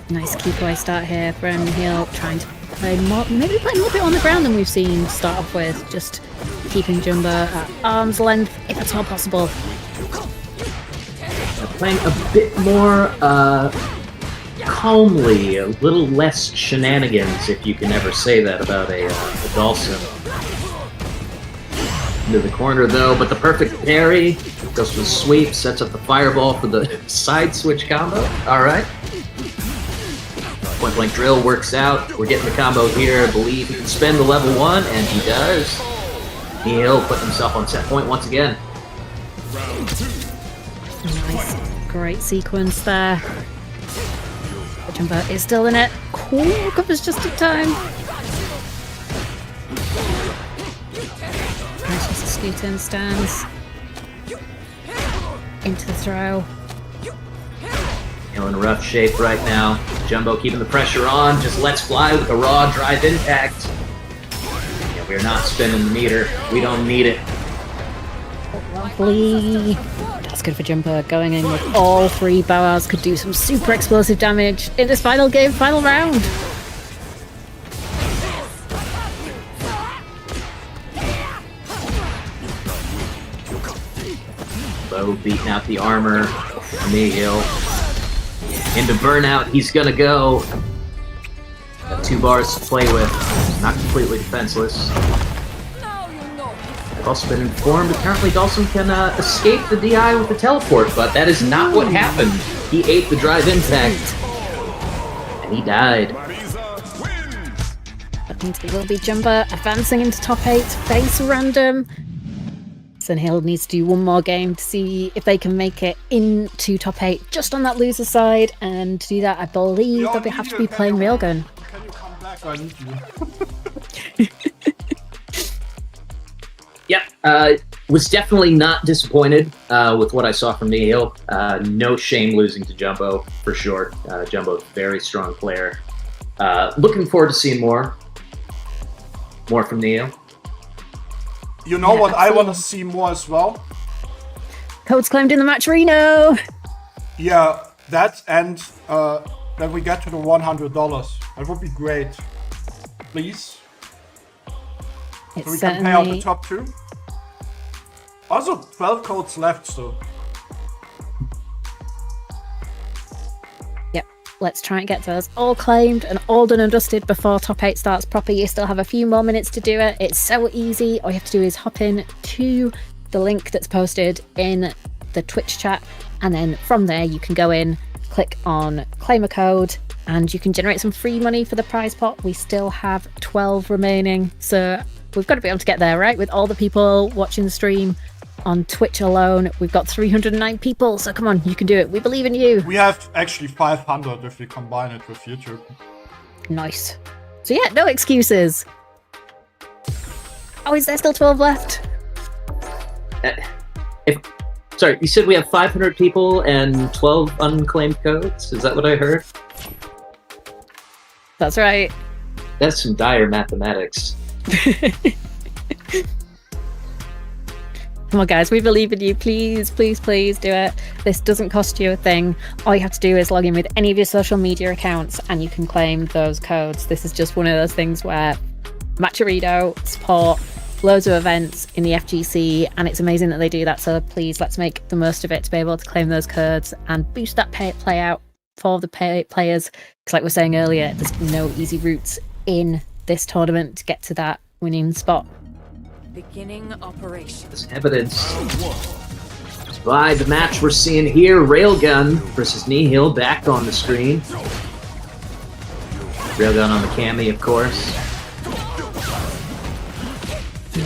Nice keep away start here from Nahil, trying to play more, maybe play a little bit on the ground than we've seen to start off with. Just keeping Jumbo at arm's length, if at all possible. Playing a bit more calmly, a little less shenanigans, if you can ever say that about a Dhalsim. Into the corner though, but the perfect parry. Goes for the sweep, sets up the fireball for the side switch combo. Alright. Point blank drill works out. We're getting the combo here. I believe he can spend the level 1, and he does. Nahil put himself on set point once again. Nice, great sequence there. Jumbo is still in it. Cool, covers just in time. Nice, just a scoot in stance. Into the throw. In rough shape right now. Jumbo keeping the pressure on, just lets fly with a raw drive impact. Yeah, we're not spinning the meter. We don't need it. Lovely. That's good for Jumbo. Going in with all 3 bowers could do some super explosive damage in this final game, final round. Low beating out the armor. Nahil. Into burnout, he's gonna go. Got 2 bars to play with. Not completely defenseless. I've also been informed apparently Dhalsim can escape the DI with the teleport, but that is not what happened. He ate the drive impact. And he died. That means it will be Jumbo advancing into top 8, face random. So Nahil needs to do 1 more game to see if they can make it into top 8 just on that loser side, and to do that I believe they'll have to be playing Railgun. Can you come back? I need you. Yep, was definitely not disappointed with what I saw from Nahil. No shame losing to Jumbo, for sure. Jumbo, very strong player. Looking forward to seeing more. More from Nahil. You know what absolutely. I want to see more as well? Codes claimed in the match, Reno! Yeah, that and then we get to the $100. That would be great. Please. It's So we can pay out the certainly... top 2. Also 12 codes left, so. Yep, let's try and get those all claimed and all done and dusted before top 8 starts proper. You still have a few more minutes to do it. It's so easy. All you have to do is hop in to the link that's posted in the Twitch chat, and then from there you can go in, click on claim a code, and you can generate some free money for the prize pot. We still have 12 remaining, so we've got to be able to get there, right? With all the people watching the stream on Twitch alone, we've got 309 people, so come on, you can do it. We believe in you. We have actually 500 if we combine it with YouTube. Nice. So yeah, no excuses. Oh, is there still 12 left? Sorry, you said we have 500 people and 12 unclaimed codes? Is that what I heard? That's right. That's some dire mathematics. Come on, guys, we believe in you. Please, please, please do it. This doesn't cost you a thing. All you have to do is log in with any of your social media accounts and you can claim those codes. This is just one of those things where Matcherido support loads of events in the FGC, and it's amazing that they do that. So please, let's make the most of it to be able to claim those codes and boost that play out for the players. Because like we were saying earlier, there's no easy routes in this tournament to get to that winning spot. Beginning operation. As evidenced by the match we're seeing here, Railgun versus Nahil back on the screen. Railgun on the cami, of course.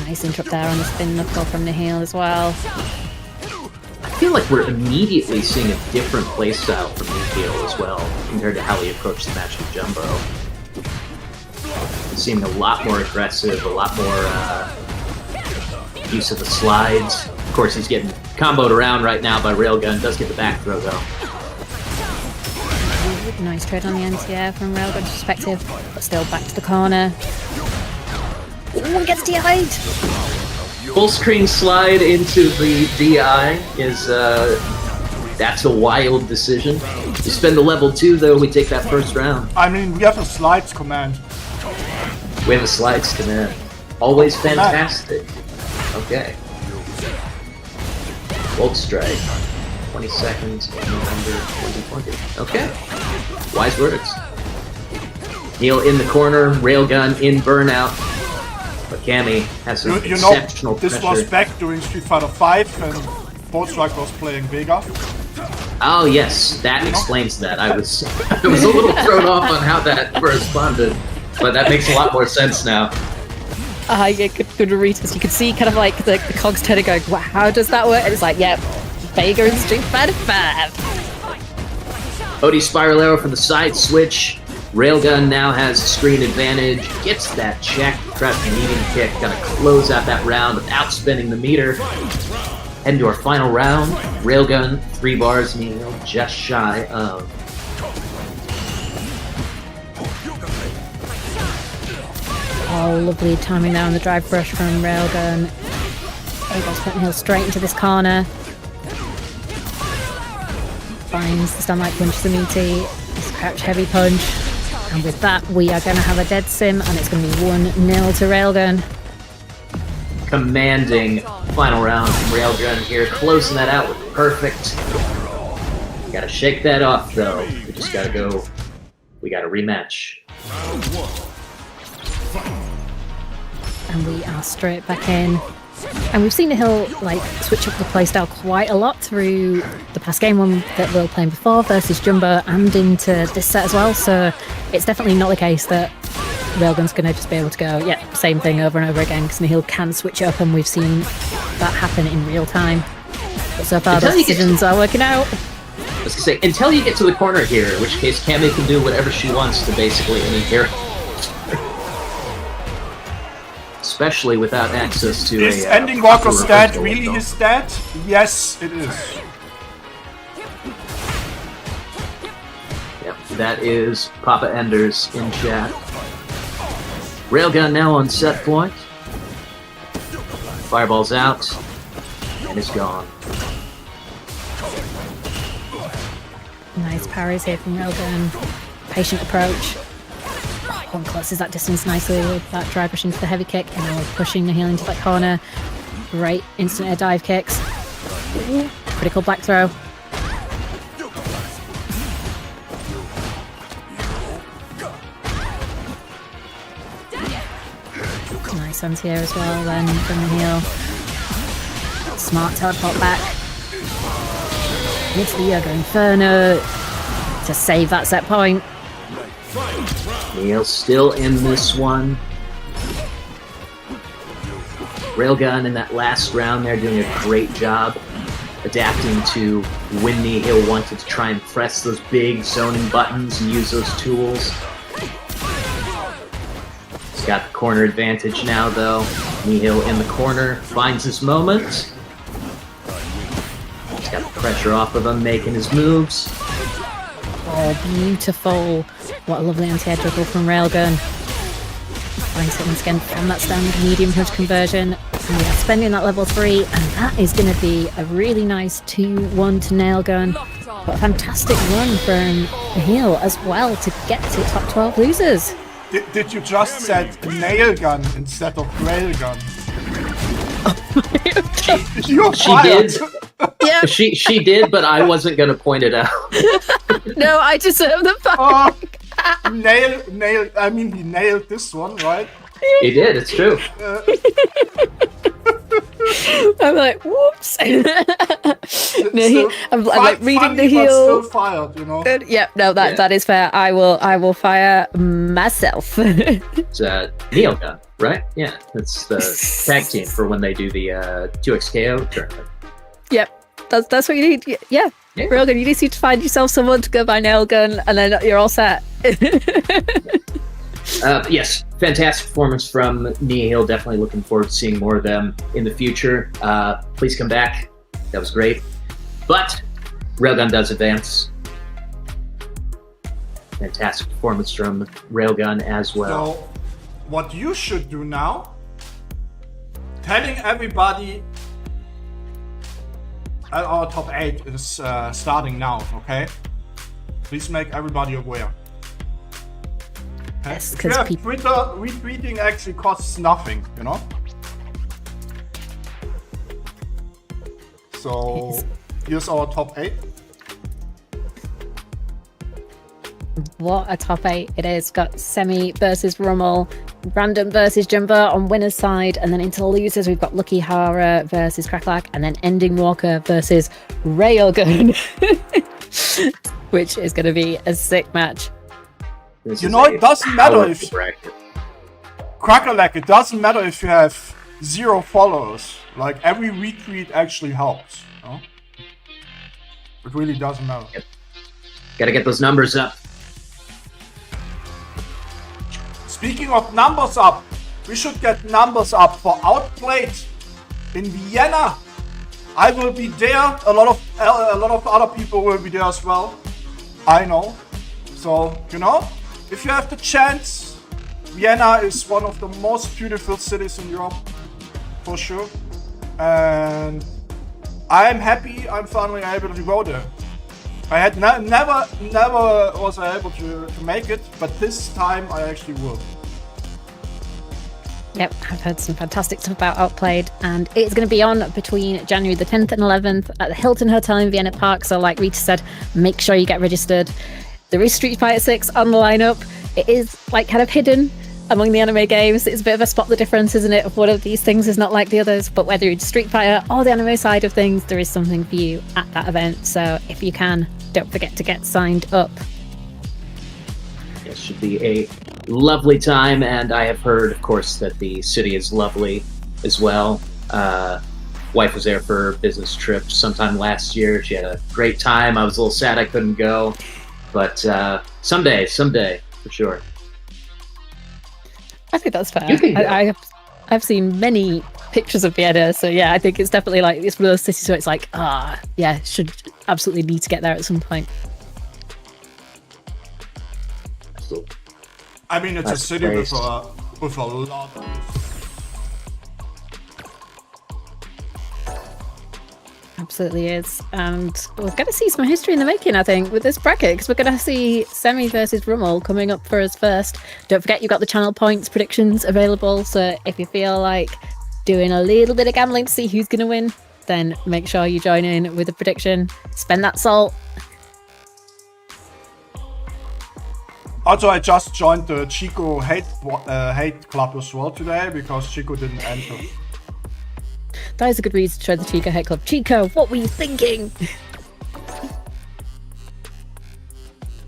Nice interrupt there on the spin knuckle from Nahil as well. I feel like we're immediately seeing a different playstyle from Nahil as well, compared to how he approached the match with Jumbo. He's seeming a lot more aggressive, a lot more use of the slides. Of course, he's getting comboed around right now by Railgun. Does get the back throw, though. Nice trade on the anti-air from Railgun's perspective, but still back to the corner. Ooh, gets DI'd! Full screen slide into the DI is, that's a wild decision. You spend the level 2, though, we take that first round. I mean, we have a slides command. We have a slides command. Always fantastic. Okay. Volt Strike. 20 seconds in November 2020. Okay. Wise words. Neil in the corner, Railgun in burnout. But Cammy has some exceptional this pressure. was back during Street Fighter V and Voltstrike was playing Vega. Oh yes, that explains that. I was a little thrown off on how that corresponded, but that makes a lot more sense now. Yeah, good retest. You could see kind of like the cogs turning, going, wow, how does that work? And it's like, yep, Vega and Street Fighter 5. Odie Spiral Arrow from the side switch. Railgun now has screen advantage, gets that check, crouching medium kick, gonna close out that round without spinning the meter. Heading to our final round. Railgun, 3 bars, Nahil just shy of. Oh, lovely timing there on the drive brush from Railgun. Able to put Nahil straight into this corner. Finds the stun light punch to meaty. This crouch heavy punch. And with that, we are going to have a dead sim, and it's going to be 1-0 to Railgun. Commanding final round from Railgun here, closing that out with perfect. Gotta shake that off though. We just gotta go. We got a rematch. And we are straight back in. And we've seen Nahil like switch up the playstyle quite a lot through the past game one that we were playing before versus Jumbo and into this set as well. So it's definitely not the case that Railgun's going to just be able to go, yeah, same thing over and over again, because Nahil can switch up, and we've seen that happen in real time. But so far, those decisions are working out. I was gonna say, until you get to the corner here, in which case Cammy can do whatever she wants to basically any hero. Especially without access to Is Ending Walker's stat really his stat? Yes, it is. Yep, that is Papa Enders in chat. Railgun now on set point. Fireball's out, and it's gone. Nice parries here from Railgun. Patient approach. One closes that distance nicely with that drive push into the heavy kick, and now we're pushing Nahil into that corner. Great instant air dive kicks. Ooh, critical back throw. Nice anti-air as well then from Nahil. Smart teleport back. Into the Yoga Inferno to save that set point. Nahil still in this one. Railgun in that last round there doing a great job adapting to when Nahil wanted to try and press those big zoning buttons and use those tools. He's got the corner advantage now though. Nahil in the corner finds his moment. He's got the pressure off of him, making his moves. Oh, beautiful. What a lovely anti-air juggle from Railgun. find it once again from that standard medium punch conversion. And we are spending that level 3, and that is going to be a really nice 2-1 to Nail Gun. But a fantastic run from Nahil as well to get to top 12 losers. Did you just said nail gun instead of railgun? You're She fired. did. Yeah, She did, but I wasn't going to point it out. no, I deserve the fact. Nail. I mean, he nailed this one, right? He did. It's true. I'm like, whoops. I'm like reading funny, the but heel. still fired, you know. Yeah, no, that is fair. I will fire myself. It's Neo Gun, right? Yeah, it's the tag team for when they do the 2XKO tournament. Yep, that's what you need. Yeah, real good. You just need to find yourself someone to go by Nail Gun, and then you're all set. Yes, fantastic performance from Nahil. Definitely looking forward to seeing more of them in the future. Please come back. That was great. But Railgun does advance. Fantastic performance from Railgun as well. So, what you should do now, telling everybody at our top 8 is starting now, okay? Please make everybody aware. Okay? Yes, If you 'cause have people- Twitter, retweeting actually costs nothing, you know? So, here's our top 8. What a top 8 it is. Got Semi versus Rummel, Random versus Jumbo on winner's side, and then into losers we've got Lucky Hara versus Krackerlack, and then Ending Walker versus Railgun, which is going to be a sick match. This You is know, a it doesn't matter powerful if- bracket. Krackerlack, it doesn't matter if you have 0 followers. Like, every retweet actually helps, you know? It really doesn't matter. Gotta get those numbers up. Speaking of numbers up, we should get numbers up for Outplayed in Vienna. I will be there. A lot of other people will be there as well. I know. So, you know, if you have the chance, Vienna is one of the most beautiful cities in Europe, for sure. And I'm happy I'm finally able to go there. I had never was I able to make it, but this time I actually will. Yep, I've heard some fantastic stuff about Outplayed, and it's going to be on between January the 10th and 11th at the Hilton Hotel in Vienna Park. So like Rita said, make sure you get registered. There is Street Fighter 6 on the lineup. It is like kind of hidden among the anime games. It's a bit of a spot the difference, isn't it? One of these things is not like the others, but whether it's Street Fighter or the anime side of things, there is something for you at that event. So if you can, don't forget to get signed up. It should be a lovely time, and I have heard, of course, that the city is lovely as well. Wife was there for a business trip sometime last year. She had a great time. I was a little sad I couldn't go, but someday, for sure. I think that's fair. You can go. I've seen many pictures of Vienna, so yeah, I think it's definitely like it's one of those cities where it's like, yeah, should absolutely need to get there at some point. Absolutely. I mean, it's That's a city with place. a lot of Absolutely is, and we're going to see some history in the making, I think, with this bracket, because we're going to see Semi versus Rummel coming up for us first. Don't forget, you've got the channel points predictions available, so if you feel like doing a little bit of gambling to see who's going to win, then make sure you join in with a prediction. Spend that salt. Also, I just joined the Chico hate club as well today because Chico didn't enter. That is a good reason to join the Chico Hate Club. Chico, what were you thinking?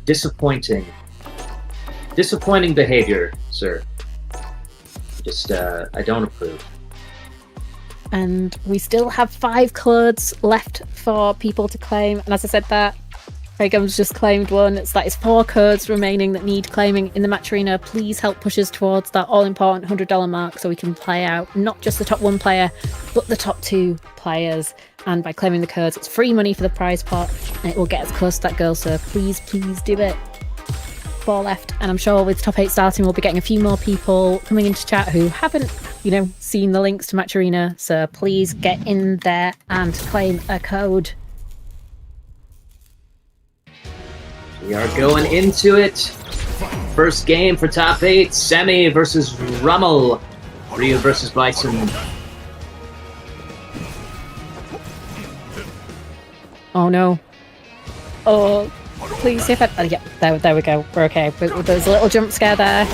Disappointing behavior, sir. Just, I don't approve. And we still have 5 codes left for people to claim. And as I said that, Regum's just claimed one. So that is 4 codes remaining that need claiming in the match arena. Please help push us towards that all-important $100 mark so we can play out not just the top 1 player, but the top 2 players. And by claiming the codes, it's free money for the prize pot, and it will get us close to that goal. So please do it. 4 left, and I'm sure with top 8 starting, we'll be getting a few more people coming into chat who haven't, seen the links to Match Arena. So please get in there and claim a code. We are going into it. First game for top 8, Semi versus Rummel. Ryu versus Bison. Oh no. Oh, please see if yeah, there we go. We're okay. There's a little jump scare there,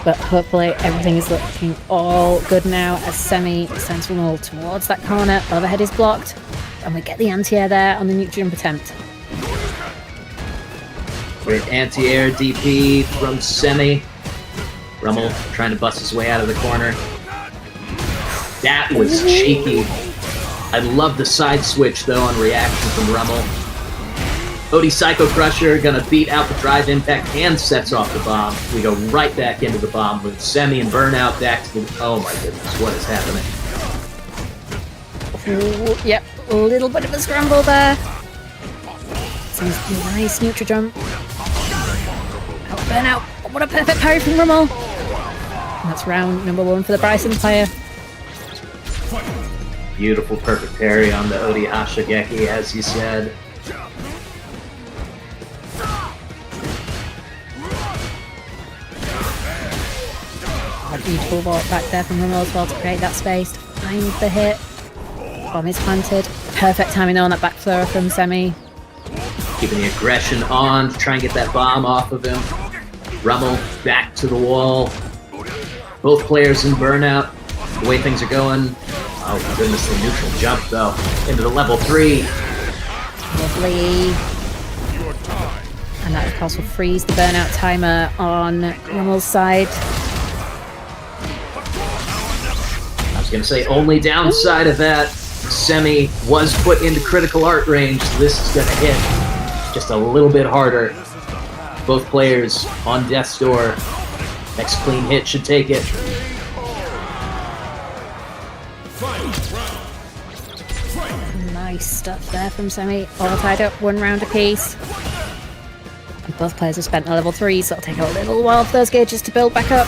but hopefully everything is looking all good now as Semi sends Rummel towards that corner. Overhead is blocked, and we get the anti-air there on the nuke jump attempt. Great anti-air DP from Semi. Rummel trying to bust his way out of the corner. That was cheeky. I love the side switch though on reaction from Rummel. Odie Psycho Crusher gonna beat out the drive impact and sets off the bomb. We go right back into the bomb with Semi and Burnout back to the... Oh my goodness, what is happening? Ooh, yep, a little bit of a scramble there. Some nice neutral jump. Oh, Burnout. What a perfect parry from Rummel. And that's round number 1 for the Bryson player. Beautiful perfect parry on the Odie Hashigeki, as you said. A beautiful walk back there from Rummel as well to create that space. Find the hit. Bomb is planted. Perfect timing though on that back thrower from Semi. Keeping the aggression on to try and get that bomb off of him. Rummel back to the wall. Both players in Burnout. The way things are going. Oh my goodness, the neutral jump though. Into the level 3. Lovely. And that of course will freeze the Burnout timer on Rummel's side. I was going to say, only downside of that, Semi was put into critical art range. So this is going to hit just a little bit harder. Both players on death's door. Next clean hit should take it. Nice stuff there from Semi. All tied up, 1 round apiece. And both players have spent a level 3, so it'll take a little while for those gauges to build back up.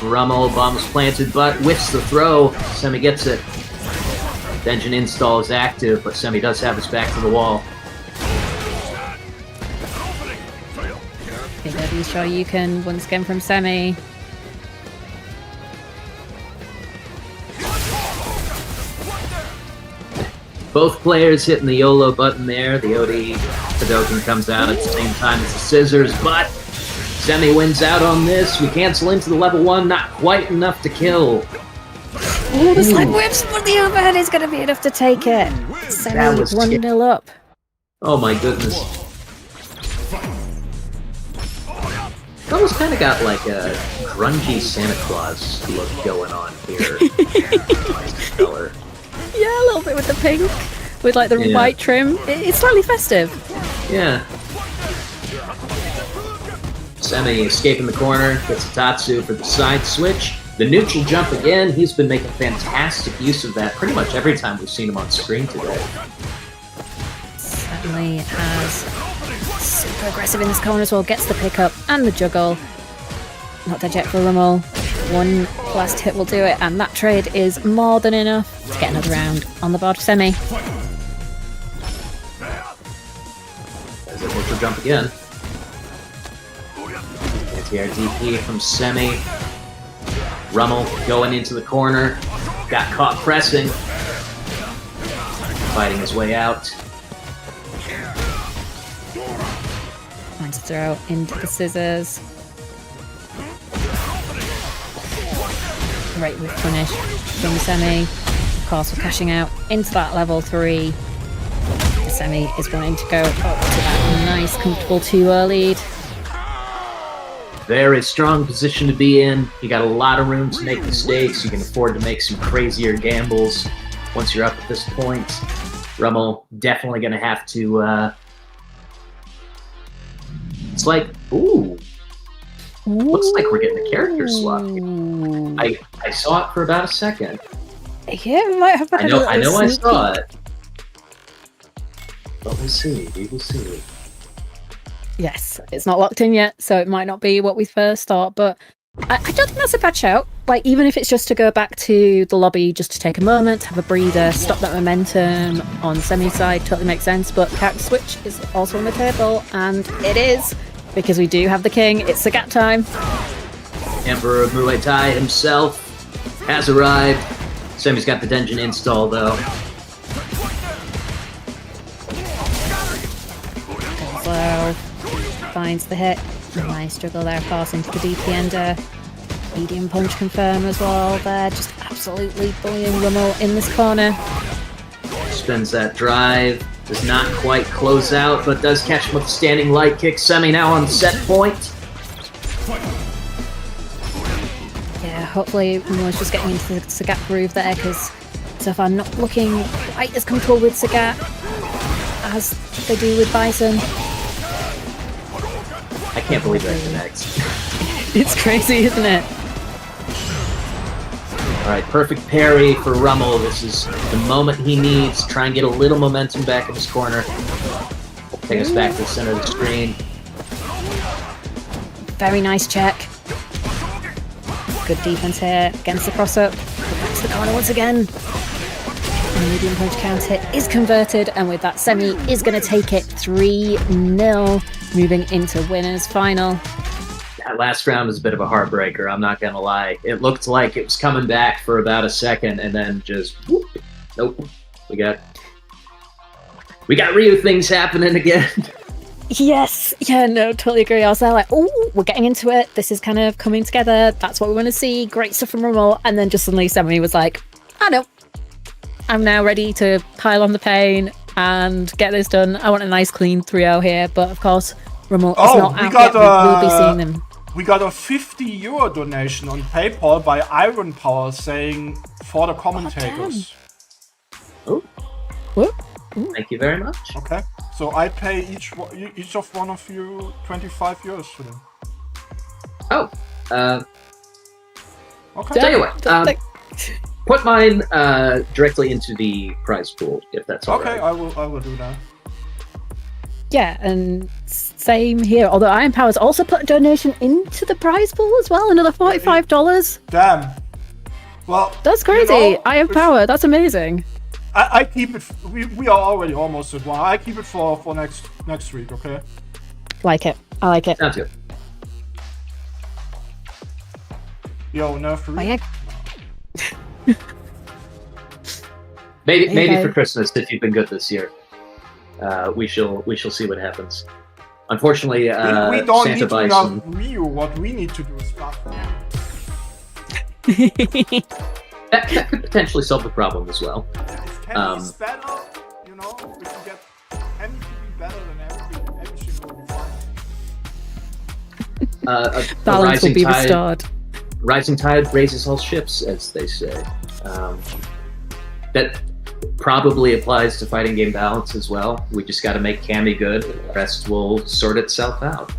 Rummel, bomb's planted, but whiffs the throw. Semi gets it. The engine install is active, but Semi does have his back to the wall. Big Odie show you can once again from Semi. Both players hitting the YOLO button there. The Odie Hadouken comes out at the same time as the scissors, but Semi wins out on this. We cancel into the level 1, not quite enough to kill. Ooh, the slide whips, but the overhead is going to be enough to take it. Semi 1-0 up. Oh my goodness. Almost kind of got like a grungy Santa Claus look going on here. Nice color. Yeah, a little bit with the pink, with like the white trim. It's slightly festive. Yeah. Semi escaping the corner, gets a Tatsu for the side switch. The neutral jump again, he's been making fantastic use of that pretty much every time we've seen him on screen today. Certainly has. Super aggressive in this corner as well, gets the pickup and the juggle. Not dead yet for Rummel. 1 last hit will do it, and that trade is more than enough to get another round on the board for Semi. There's a neutral jump again. Anti-air DP from Semi. Rummel going into the corner. Got caught pressing. Fighting his way out. Trying to throw into the scissors. Right with punish from Semi. Of course, we're cashing out into that level 3. Semi is wanting to go up to that nice, comfortable 2-0 lead. Very strong position to be in. You got a lot of room to make mistakes. You can afford to make some crazier gambles once you're up at this point. Rummel definitely going to have to... It's like, ooh. Looks like we're getting a character swap here. I saw it for about a second. Yeah, we might have I know I saw it. But we'll see. We will see. Yes, it's not locked in yet, so it might not be what we first thought, but I don't think that's a bad shout. Like, even if it's just to go back to the lobby just to take a moment, have a breather, stop that momentum on Semi side, totally makes sense. But character switch is also on the table, and it is, because we do have the king. It's Sagat time. Emperor of Muay Thai himself has arrived. Semi's got the dungeon install, though. Slow. Finds the hit. Nice struggle there, forcing to the DP ender. Medium punch confirm as well there. Just absolutely bullying Rummel in this corner. Spends that drive. Does not quite close out, but does catch him with a standing light kick. Semi now on set point. Yeah, hopefully Rummel's just getting into the Sagat groove there, because so far not looking quite as comfortable with Sagat as they do with Bison. I can't believe that connects. It's crazy, isn't it? Alright, perfect parry for Rummel. This is the moment he needs to try and get a little momentum back in his corner. Take us back to the center of the screen. Very nice check. Good defense here against the cross-up. Back to the corner once again. And medium punch counter is converted, and with that, Semi is going to take it 3-0, moving into winners final. That last round was a bit of a heartbreaker, I'm not gonna lie. It looked like it was coming back for about a second, and then just whoop. Nope. We got Ryu things happening again. Yes, yeah, no, totally agree. I was there like, oh, we're getting into it. This is kind of coming together. That's what we want to see. Great stuff from Rummel. And then just suddenly Semi was like, I know. I'm now ready to pile on the pain and get this done. I want a nice clean 3-0 here, but of course, Rummel is not out yet. We will be seeing them. We got a €50 donation on PayPal by Iron Power saying for the commentators. Oh, Whoop. thank you very much. Okay, so I pay each of one of you €25 for them. Oh, Okay. tell you what, put mine directly into the prize pool, if that's all Okay, right. I will do that. Yeah, and same here. Although Iron Power's also put a donation into the prize pool as well, another $45. Damn. Well, That's crazy. You know, Iron Power, that's amazing. I keep it. We are already almost at one. I keep it for next week. Okay. Like it. I like it. Sounds good. Yo, nerf free. Oh, yeah. Maybe Okay. for Christmas, if you've been good this year, we shall see what happens. Unfortunately, We don't Santa need to Bison. nerf Ryu. What we need to do is buff him. That could potentially solve the problem as well. If Kenny's better, you know, if you get Kenny to be better than everything will be fine. A Balance rising will be tide, restored. rising tide raises all ships, as they say. That probably applies to fighting game balance as well. We just got to make Cammy good, and the rest will sort itself out.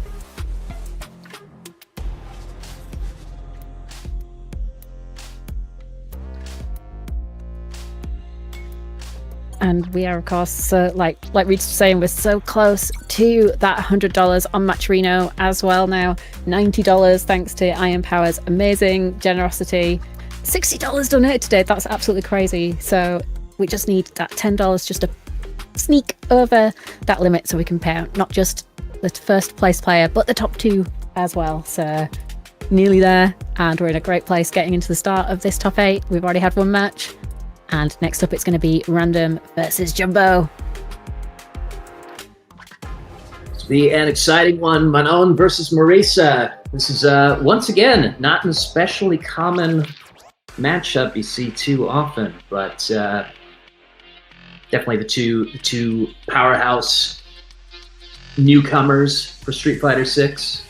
And we are, of course, like Reed's was saying, we're so close to that $100 on Match Reno as well now. $90 thanks to Iron Power's amazing generosity. $60 donated today. That's absolutely crazy. So we just need that $10 just to sneak over that limit so we can pay out not just the first place player, but the top two as well. So nearly there. And we're in a great place getting into the start of this top 8. We've already had one match. And next up, it's going to be Random versus Jumbo. To be an exciting one, Manon versus Marisa. This is once again not an especially common matchup you see too often, but definitely the two powerhouse newcomers for Street Fighter 6.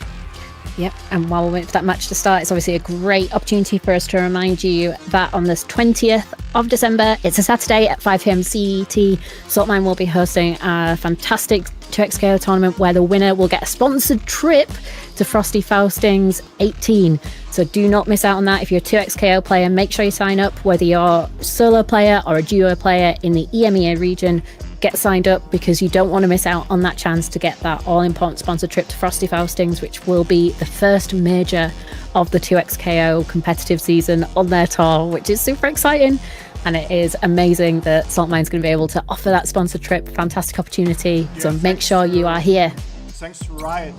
Yep, and while we're waiting for that match to start, it's obviously a great opportunity for us to remind you that on this 20th of December, it's a Saturday at 5 p.m. CET, Saltmine will be hosting a fantastic 2XKO tournament where the winner will get a sponsored trip to Frosty Fausting's 18. So do not miss out on that. If you're a 2XKO player, make sure you sign up, whether you're a solo player or a duo player in the EMEA region. get signed up because you don't want to miss out on that chance to get that all-important sponsored trip to Frosty Faustings, which will be the first major of the 2XKO competitive season on their tour, which is super exciting. And it is amazing that Saltmine's going to be able to offer that sponsored trip. Fantastic opportunity. So make sure you are here. Thanks to Riot.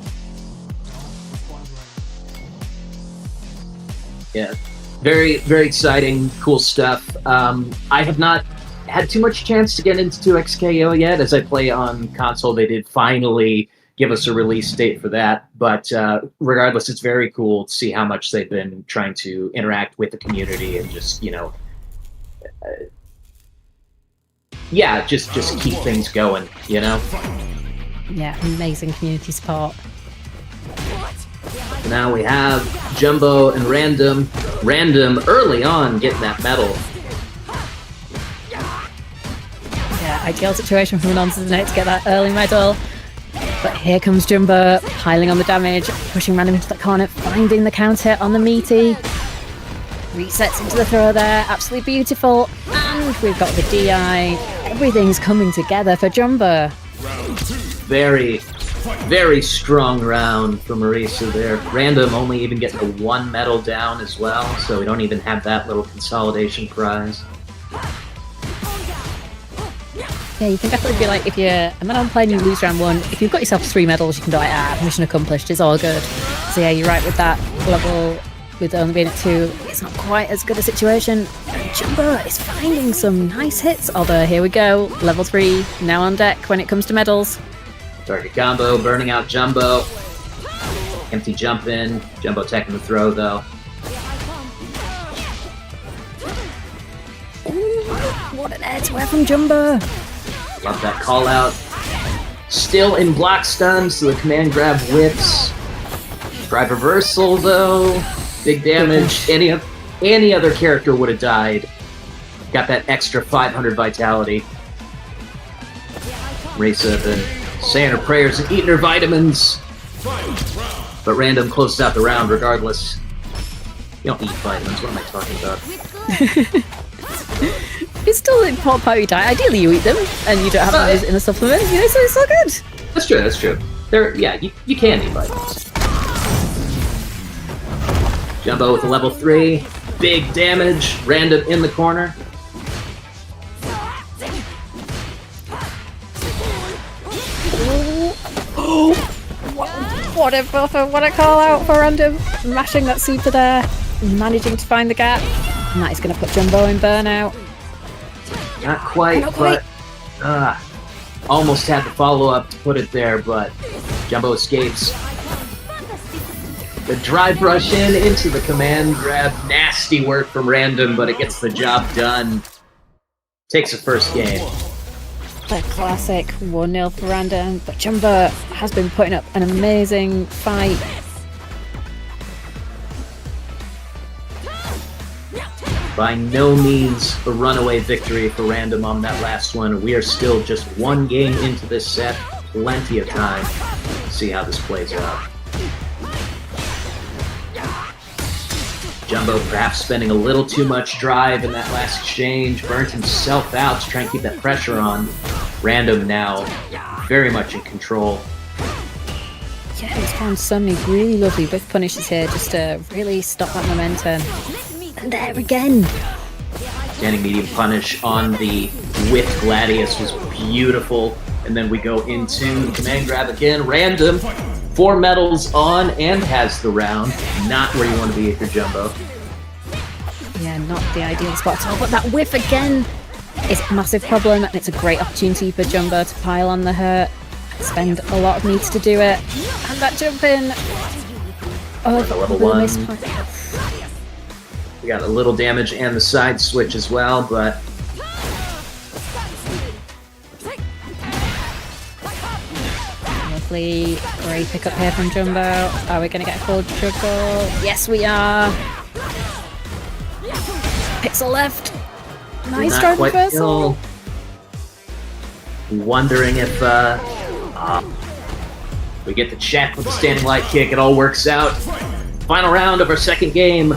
Yeah, very, very exciting, cool stuff. I have not had too much chance to get into 2XKO yet. As I play on console, they did finally give us a release date for that. But regardless, it's very cool to see how much they've been trying to interact with the community and just, just keep things going, Yeah, amazing community support. Now we have Jumbo and Random. Random early on getting that medal. Yeah, ideal situation for Nonce, isn't it, to get that early medal. But here comes Jumbo, piling on the damage, pushing Random into the corner, finding the counter on the meaty. Resets into the throw there, absolutely beautiful. And we've got the DI. Everything's coming together for Jumbo. Very, very strong round for Marisa there. Random only even getting the one medal down as well, so we don't even have that little consolidation prize. Yeah, you can definitely be like, if you're a medal player and you lose round 1, if you've got yourself 3 medals, you can be like, mission accomplished, it's all good. So yeah, you're right with that level, with only being at 2, it's not quite as good a situation. And Jumbo is finding some nice hits, although here we go, level 3, now on deck when it comes to medals. Target combo, burning out Jumbo. Empty jump in. Jumbo taking the throw though. Ooh, what an air to wear from Jumbo. Love that call out. Still in block stun, so the command grab whips. Drive reversal though. Big damage. Any other character would have died. Got that extra 500 vitality. Marisa been saying her prayers and eating her vitamins. But Random closed out the round regardless. You don't eat vitamins, what am I talking about? It's still an important part of your diet. Ideally you eat them, and you don't have to use it in a supplement, so it's all good. That's true. You can eat vitamins. Jumbo with a level 3. Big damage. Random in the corner. What a buffer, what a call out for Random. Mashing that super there, managing to find the gap. And that is going to put Jumbo in burnout. Not quite, but almost had the follow-up to put it there, but Jumbo escapes. The drive rush into the command grab. Nasty work from Random, but it gets the job done. Takes the first game. The classic 1-0 for Random, but Jumbo has been putting up an amazing fight. By no means a runaway victory for Random on that last one. We are still just one game into this set. Plenty of time to see how this plays out. Jumbo perhaps spending a little too much drive in that last exchange, burnt himself out to try and keep that pressure on. Random now very much in control. Yeah, he's found so many really lovely whiff punishes here just to really stop that momentum. And there again. Standing medium punish on the with Gladius was beautiful. And then we go into the command grab again. Random, 4 medals on and has the round. Not where you want to be if you're Jumbo. Yeah, not the ideal spot at all. But that whiff again is a massive problem. And it's a great opportunity for Jumbo to pile on the hurt. Spend a lot of meats to do it. And that jump in. Oh, the level 1. We got a little damage and the side switch as well, but lovely. Great pickup here from Jumbo. Are we going to get a full triple? Yes, we are. Pixel left. Nice drive reversal. Wondering if we get the check with the standing light kick. It all works out. Final round of our second game.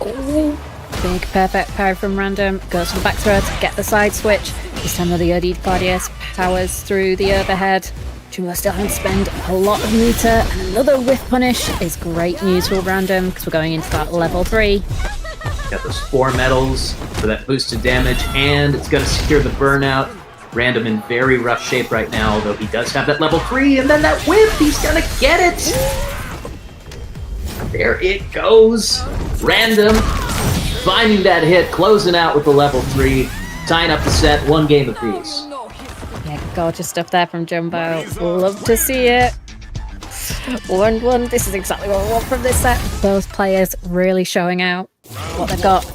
Ooh. Big perfect parry from Random. Goes for the back throw to get the side switch. This time the OD Guardius powers through the overhead. Jumbo still having to spend a lot of meter. Another whiff punish is great news for Random because we're going into that level 3. Got those 4 medals for that boosted damage, and it's going to secure the burnout. Random in very rough shape right now, although he does have that level 3, and then that whip, he's going to get it! There it goes! Random finding that hit, closing out with the level 3, tying up the set, 1 game apiece. Yeah, gorgeous stuff there from Jumbo. Love to see it. 1-1. This is exactly what we want from this set. Both players really showing out what they've got.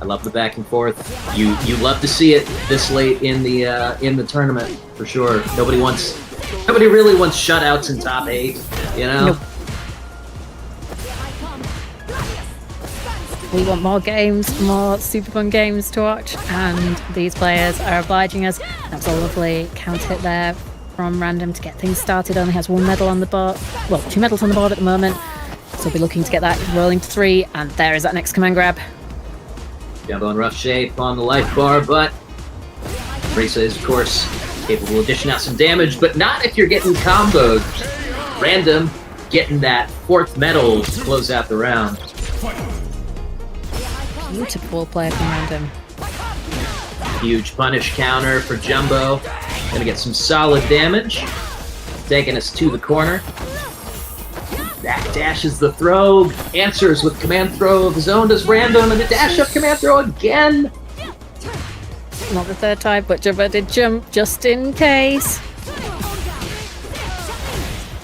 I love the back and forth. You love to see it this late in the tournament for sure. Nobody really wants shutouts in top 8. You know. Nope. We want more games, more super fun games to watch, and these players are obliging us. That's a lovely counter hit there from Random to get things started. Only has 1 medal on the board. Well, 2 medals on the board at the moment. So we'll be looking to get that rolling to 3, and there is that next command grab. Jumbo in rough shape on the life bar, but Risa is, of course, capable of dishing out some damage, but not if you're getting comboed. Random getting that 4th medal to close out the round. Beautiful play from Random. Huge punish counter for Jumbo. Gonna get some solid damage. Taking us to the corner. Back dashes the throw. Answers with command throw of his own. Does Random and the dash up command throw again. Not the 3rd time, but Jumbo did jump just in case.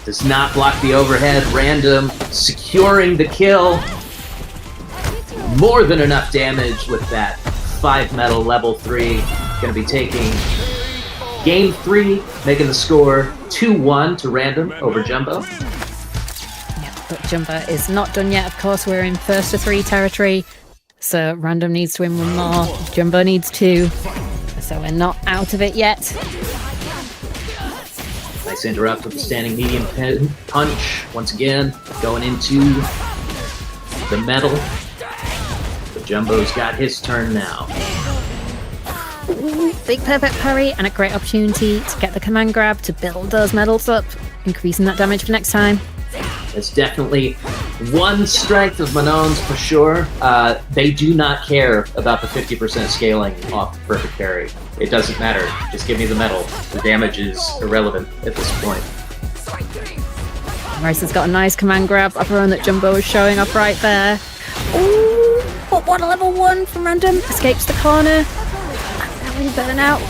Does not block the overhead. Random securing the kill. More than enough damage with that 5 medal level 3. Gonna be taking game 3, making the score 2-1 to Random over Jumbo. Yeah, but Jumbo is not done yet. Of course, we're in 1st to 3 territory, so Random needs to win 1 more. Jumbo needs 2, so we're not out of it yet. Nice interrupt with the standing medium punch. Once again, going into the medal. Jumbo's got his turn now. Ooh, big perfect parry and a great opportunity to get the command grab to build those medals up, increasing that damage for next time. It's definitely one strength of Manon's for sure. They do not care about the 50% scaling off the perfect parry. It doesn't matter. Just give me the medal. The damage is irrelevant at this point. Rice has got a nice command grab of her own that Jumbo is showing off right there. Ooh! But what a level 1 from Random. Escapes the corner. And now we burn out.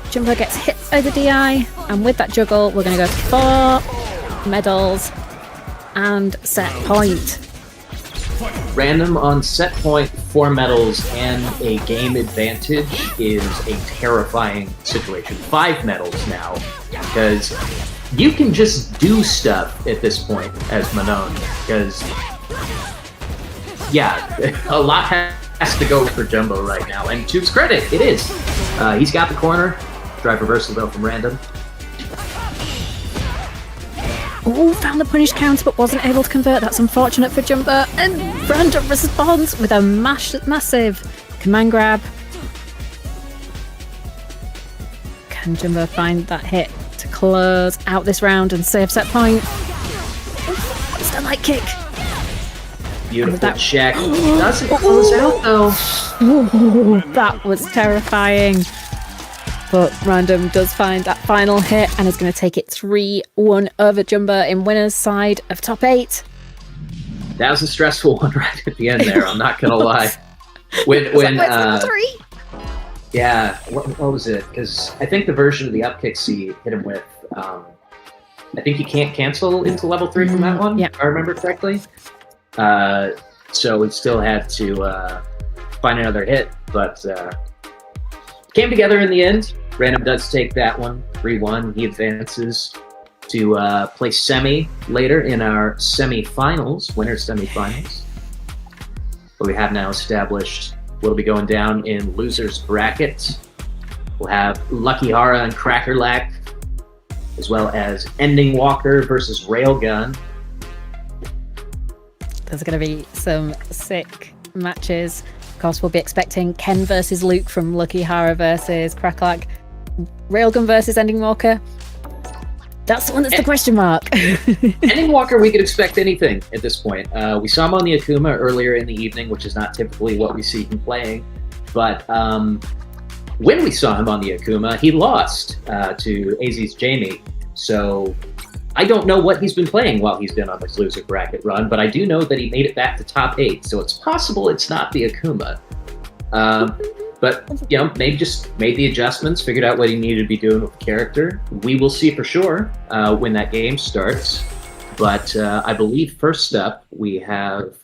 Jumbo gets hit by the DI. And with that juggle, we're going to go to 4 medals and set point. Random on set point, 4 medals, and a game advantage is a terrifying situation. 5 medals now, because you can just do stuff at this point as Manon, because yeah, a lot has to go for Jumbo right now, and to his credit, it is. He's got the corner. Drive reversal though from Random. Oh, found the punish counter but wasn't able to convert. That's unfortunate for Jumbo. And Random responds with a massive command grab. Can Jumbo find that hit to close out this round and save set point? It's the light kick. Beautiful check. Doesn't close out though. Ooh, that was terrifying. But Random does find that final hit and is going to take it 3-1 over Jumbo in winner's side of top 8. That was a stressful one right at the end there. I'm not gonna lie. When yeah, what was it? Because I think the version of the upkick C hit him with. I think you can't cancel into level 3 from that one. Yeah. If I remember correctly. So we still had to find another hit, but came together in the end. Random does take that one, 3-1. He advances to play semi later in our semi-finals, winner's semi-finals. But we have now established what'll be going down in losers bracket. We'll have Lucky Hara and Krackerlack, as well as Ending Walker versus Railgun. There's going to be some sick matches. Of course, we'll be expecting Ken versus Luke from Lucky Hara versus Krackerlack. Railgun versus Ending Walker. That's the one that's the question mark. Ending Walker, we could expect anything at this point. We saw him on the Akuma earlier in the evening, which is not typically what we see him playing. But when we saw him on the Akuma, he lost to AZ's Jamie. So I don't know what he's been playing while he's been on this loser bracket run, but I do know that he made it back to top 8. So it's possible it's not the Akuma. But, you know, maybe just made the adjustments, figured out what he needed to be doing with the character. We will see for sure when that game starts. But I believe first up we have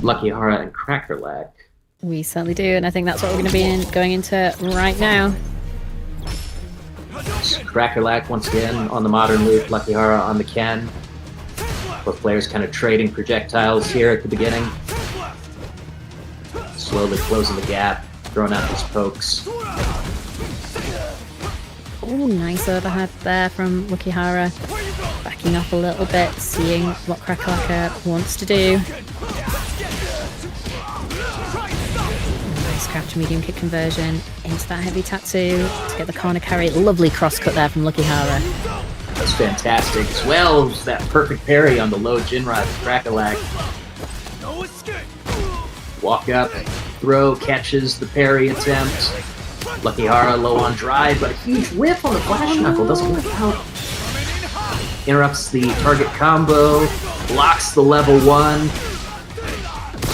Lucky Hara and Krackerlack. We certainly do, and I think that's what we're going to be going into right now. Krackerlack once again on the modern loop, Lucky Hara on the Ken. Both players kind of trading projectiles here at the beginning. Slowly closing the gap, throwing out these pokes. Oh, nice overhead there from Lucky Hara. Backing up a little bit, seeing what Krackerlack wants to do. Nice crouch medium kick conversion into that heavy tattoo to get the corner carry. Lovely cross cut there from Lucky Hara. That's fantastic. As well as that perfect parry on the low Jinrod Krackerlack. Walk up, throw, catches the parry attempt. Lucky Hara low on drive, but a huge whiff on the flash knuckle. Doesn't work out. Interrupts the target combo, blocks the level 1.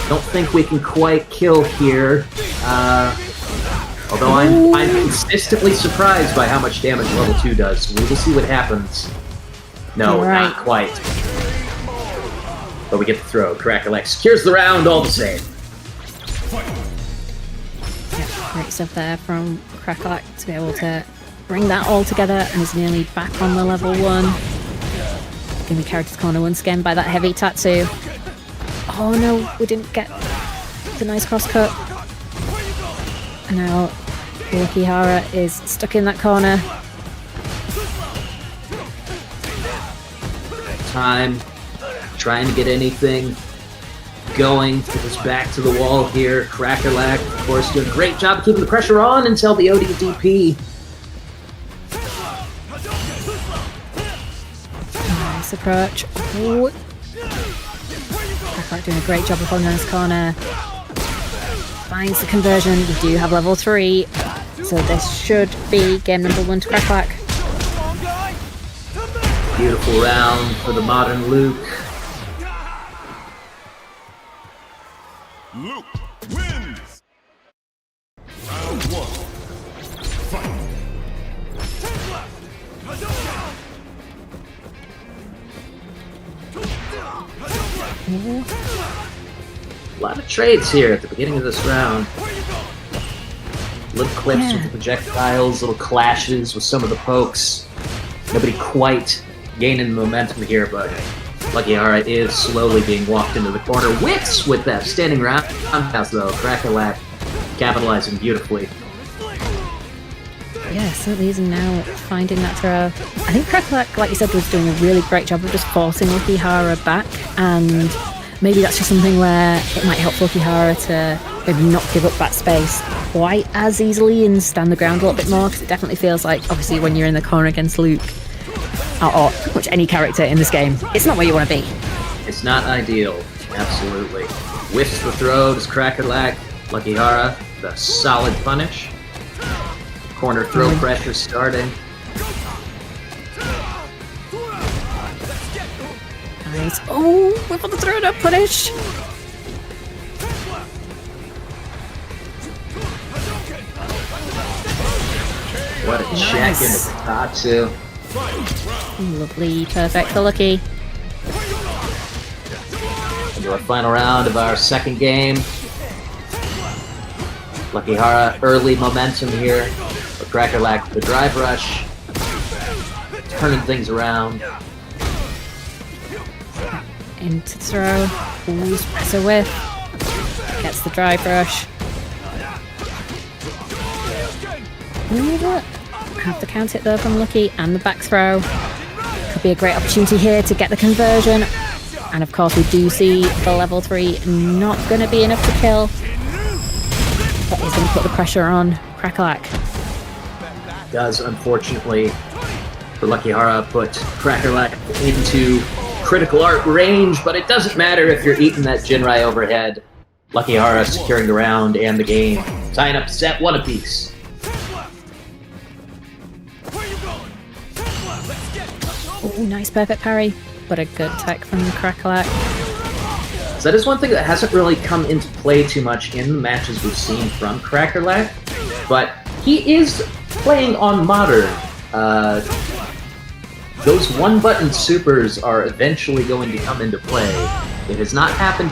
Don't think we can quite kill here. Although I'm consistently surprised by how much damage level 2 does. So we will see what happens. No, not quite. But we get the throw. Krackerlack secures the round all the same. Yeah, great stuff there from Krackerlack to be able to bring that all together, and is nearly back on the level 1. Gonna be carried to the corner once again by that heavy tattoo. Oh no, we didn't get the nice cross cut. And now Lucky Hara is stuck in that corner. Time, trying to get anything going. Get us back to the wall here. Krackerlack, of course, doing a great job of keeping the pressure on until the ODDP. Nice approach. Ooh. Krackerlack doing a great job of holding on his corner. Finds the conversion. We do have level 3, so this should be game number 1 to Krackerlack. Beautiful round for the modern Luke. Luke wins! Round 1. Fight! A lot of trades here at the beginning of this round. Little clips with the projectiles, little clashes with some of the pokes. Nobody quite gaining momentum here, but Lucky Hara is slowly being walked into the corner. Whips with that standing roundhouse though. Krackerlack capitalizing beautifully. Yeah, certainly is now finding that throw. I think Krackerlack, like you said, was doing a really great job of just forcing Lucky Hara back, and maybe that's just something where it might help Lucky Hara to maybe not give up that space quite as easily and stand the ground a little bit more, because it definitely feels like, obviously, when you're in the corner against Luke, or pretty much any character in this game, it's not where you want to be. It's not ideal, absolutely. Whiffs the throw, does Krackerlack. Lucky Hara, the solid punish. Corner throw pressure starting. Nice. Oh, whip on the throw, no punish. What a check into the Tatsu. Lovely, perfect for Lucky. Into our final round of our second game. Lucky Hara, early momentum here. But Krackerlack, the drive rush. Turning things around. Into the throw. Ooh, espresso whiff. Gets the drive rush. Have the count hit though from Lucky, and the back throw. Could be a great opportunity here to get the conversion. And of course, we do see the level 3 not going to be enough to kill. That is going to put the pressure on Krackerlack. Does, unfortunately, for Lucky Hara, put Krackerlack into critical art range, but it doesn't matter if you're eating that Jinrai overhead. Lucky Hara securing the round and the game, tying up set 1 apiece. Oh, nice perfect parry, but a good tech from Krackerlack. So that is one thing that hasn't really come into play too much in the matches we've seen from Krackerlack, but he is playing on modern. Those one-button supers are eventually going to come into play. It has not happened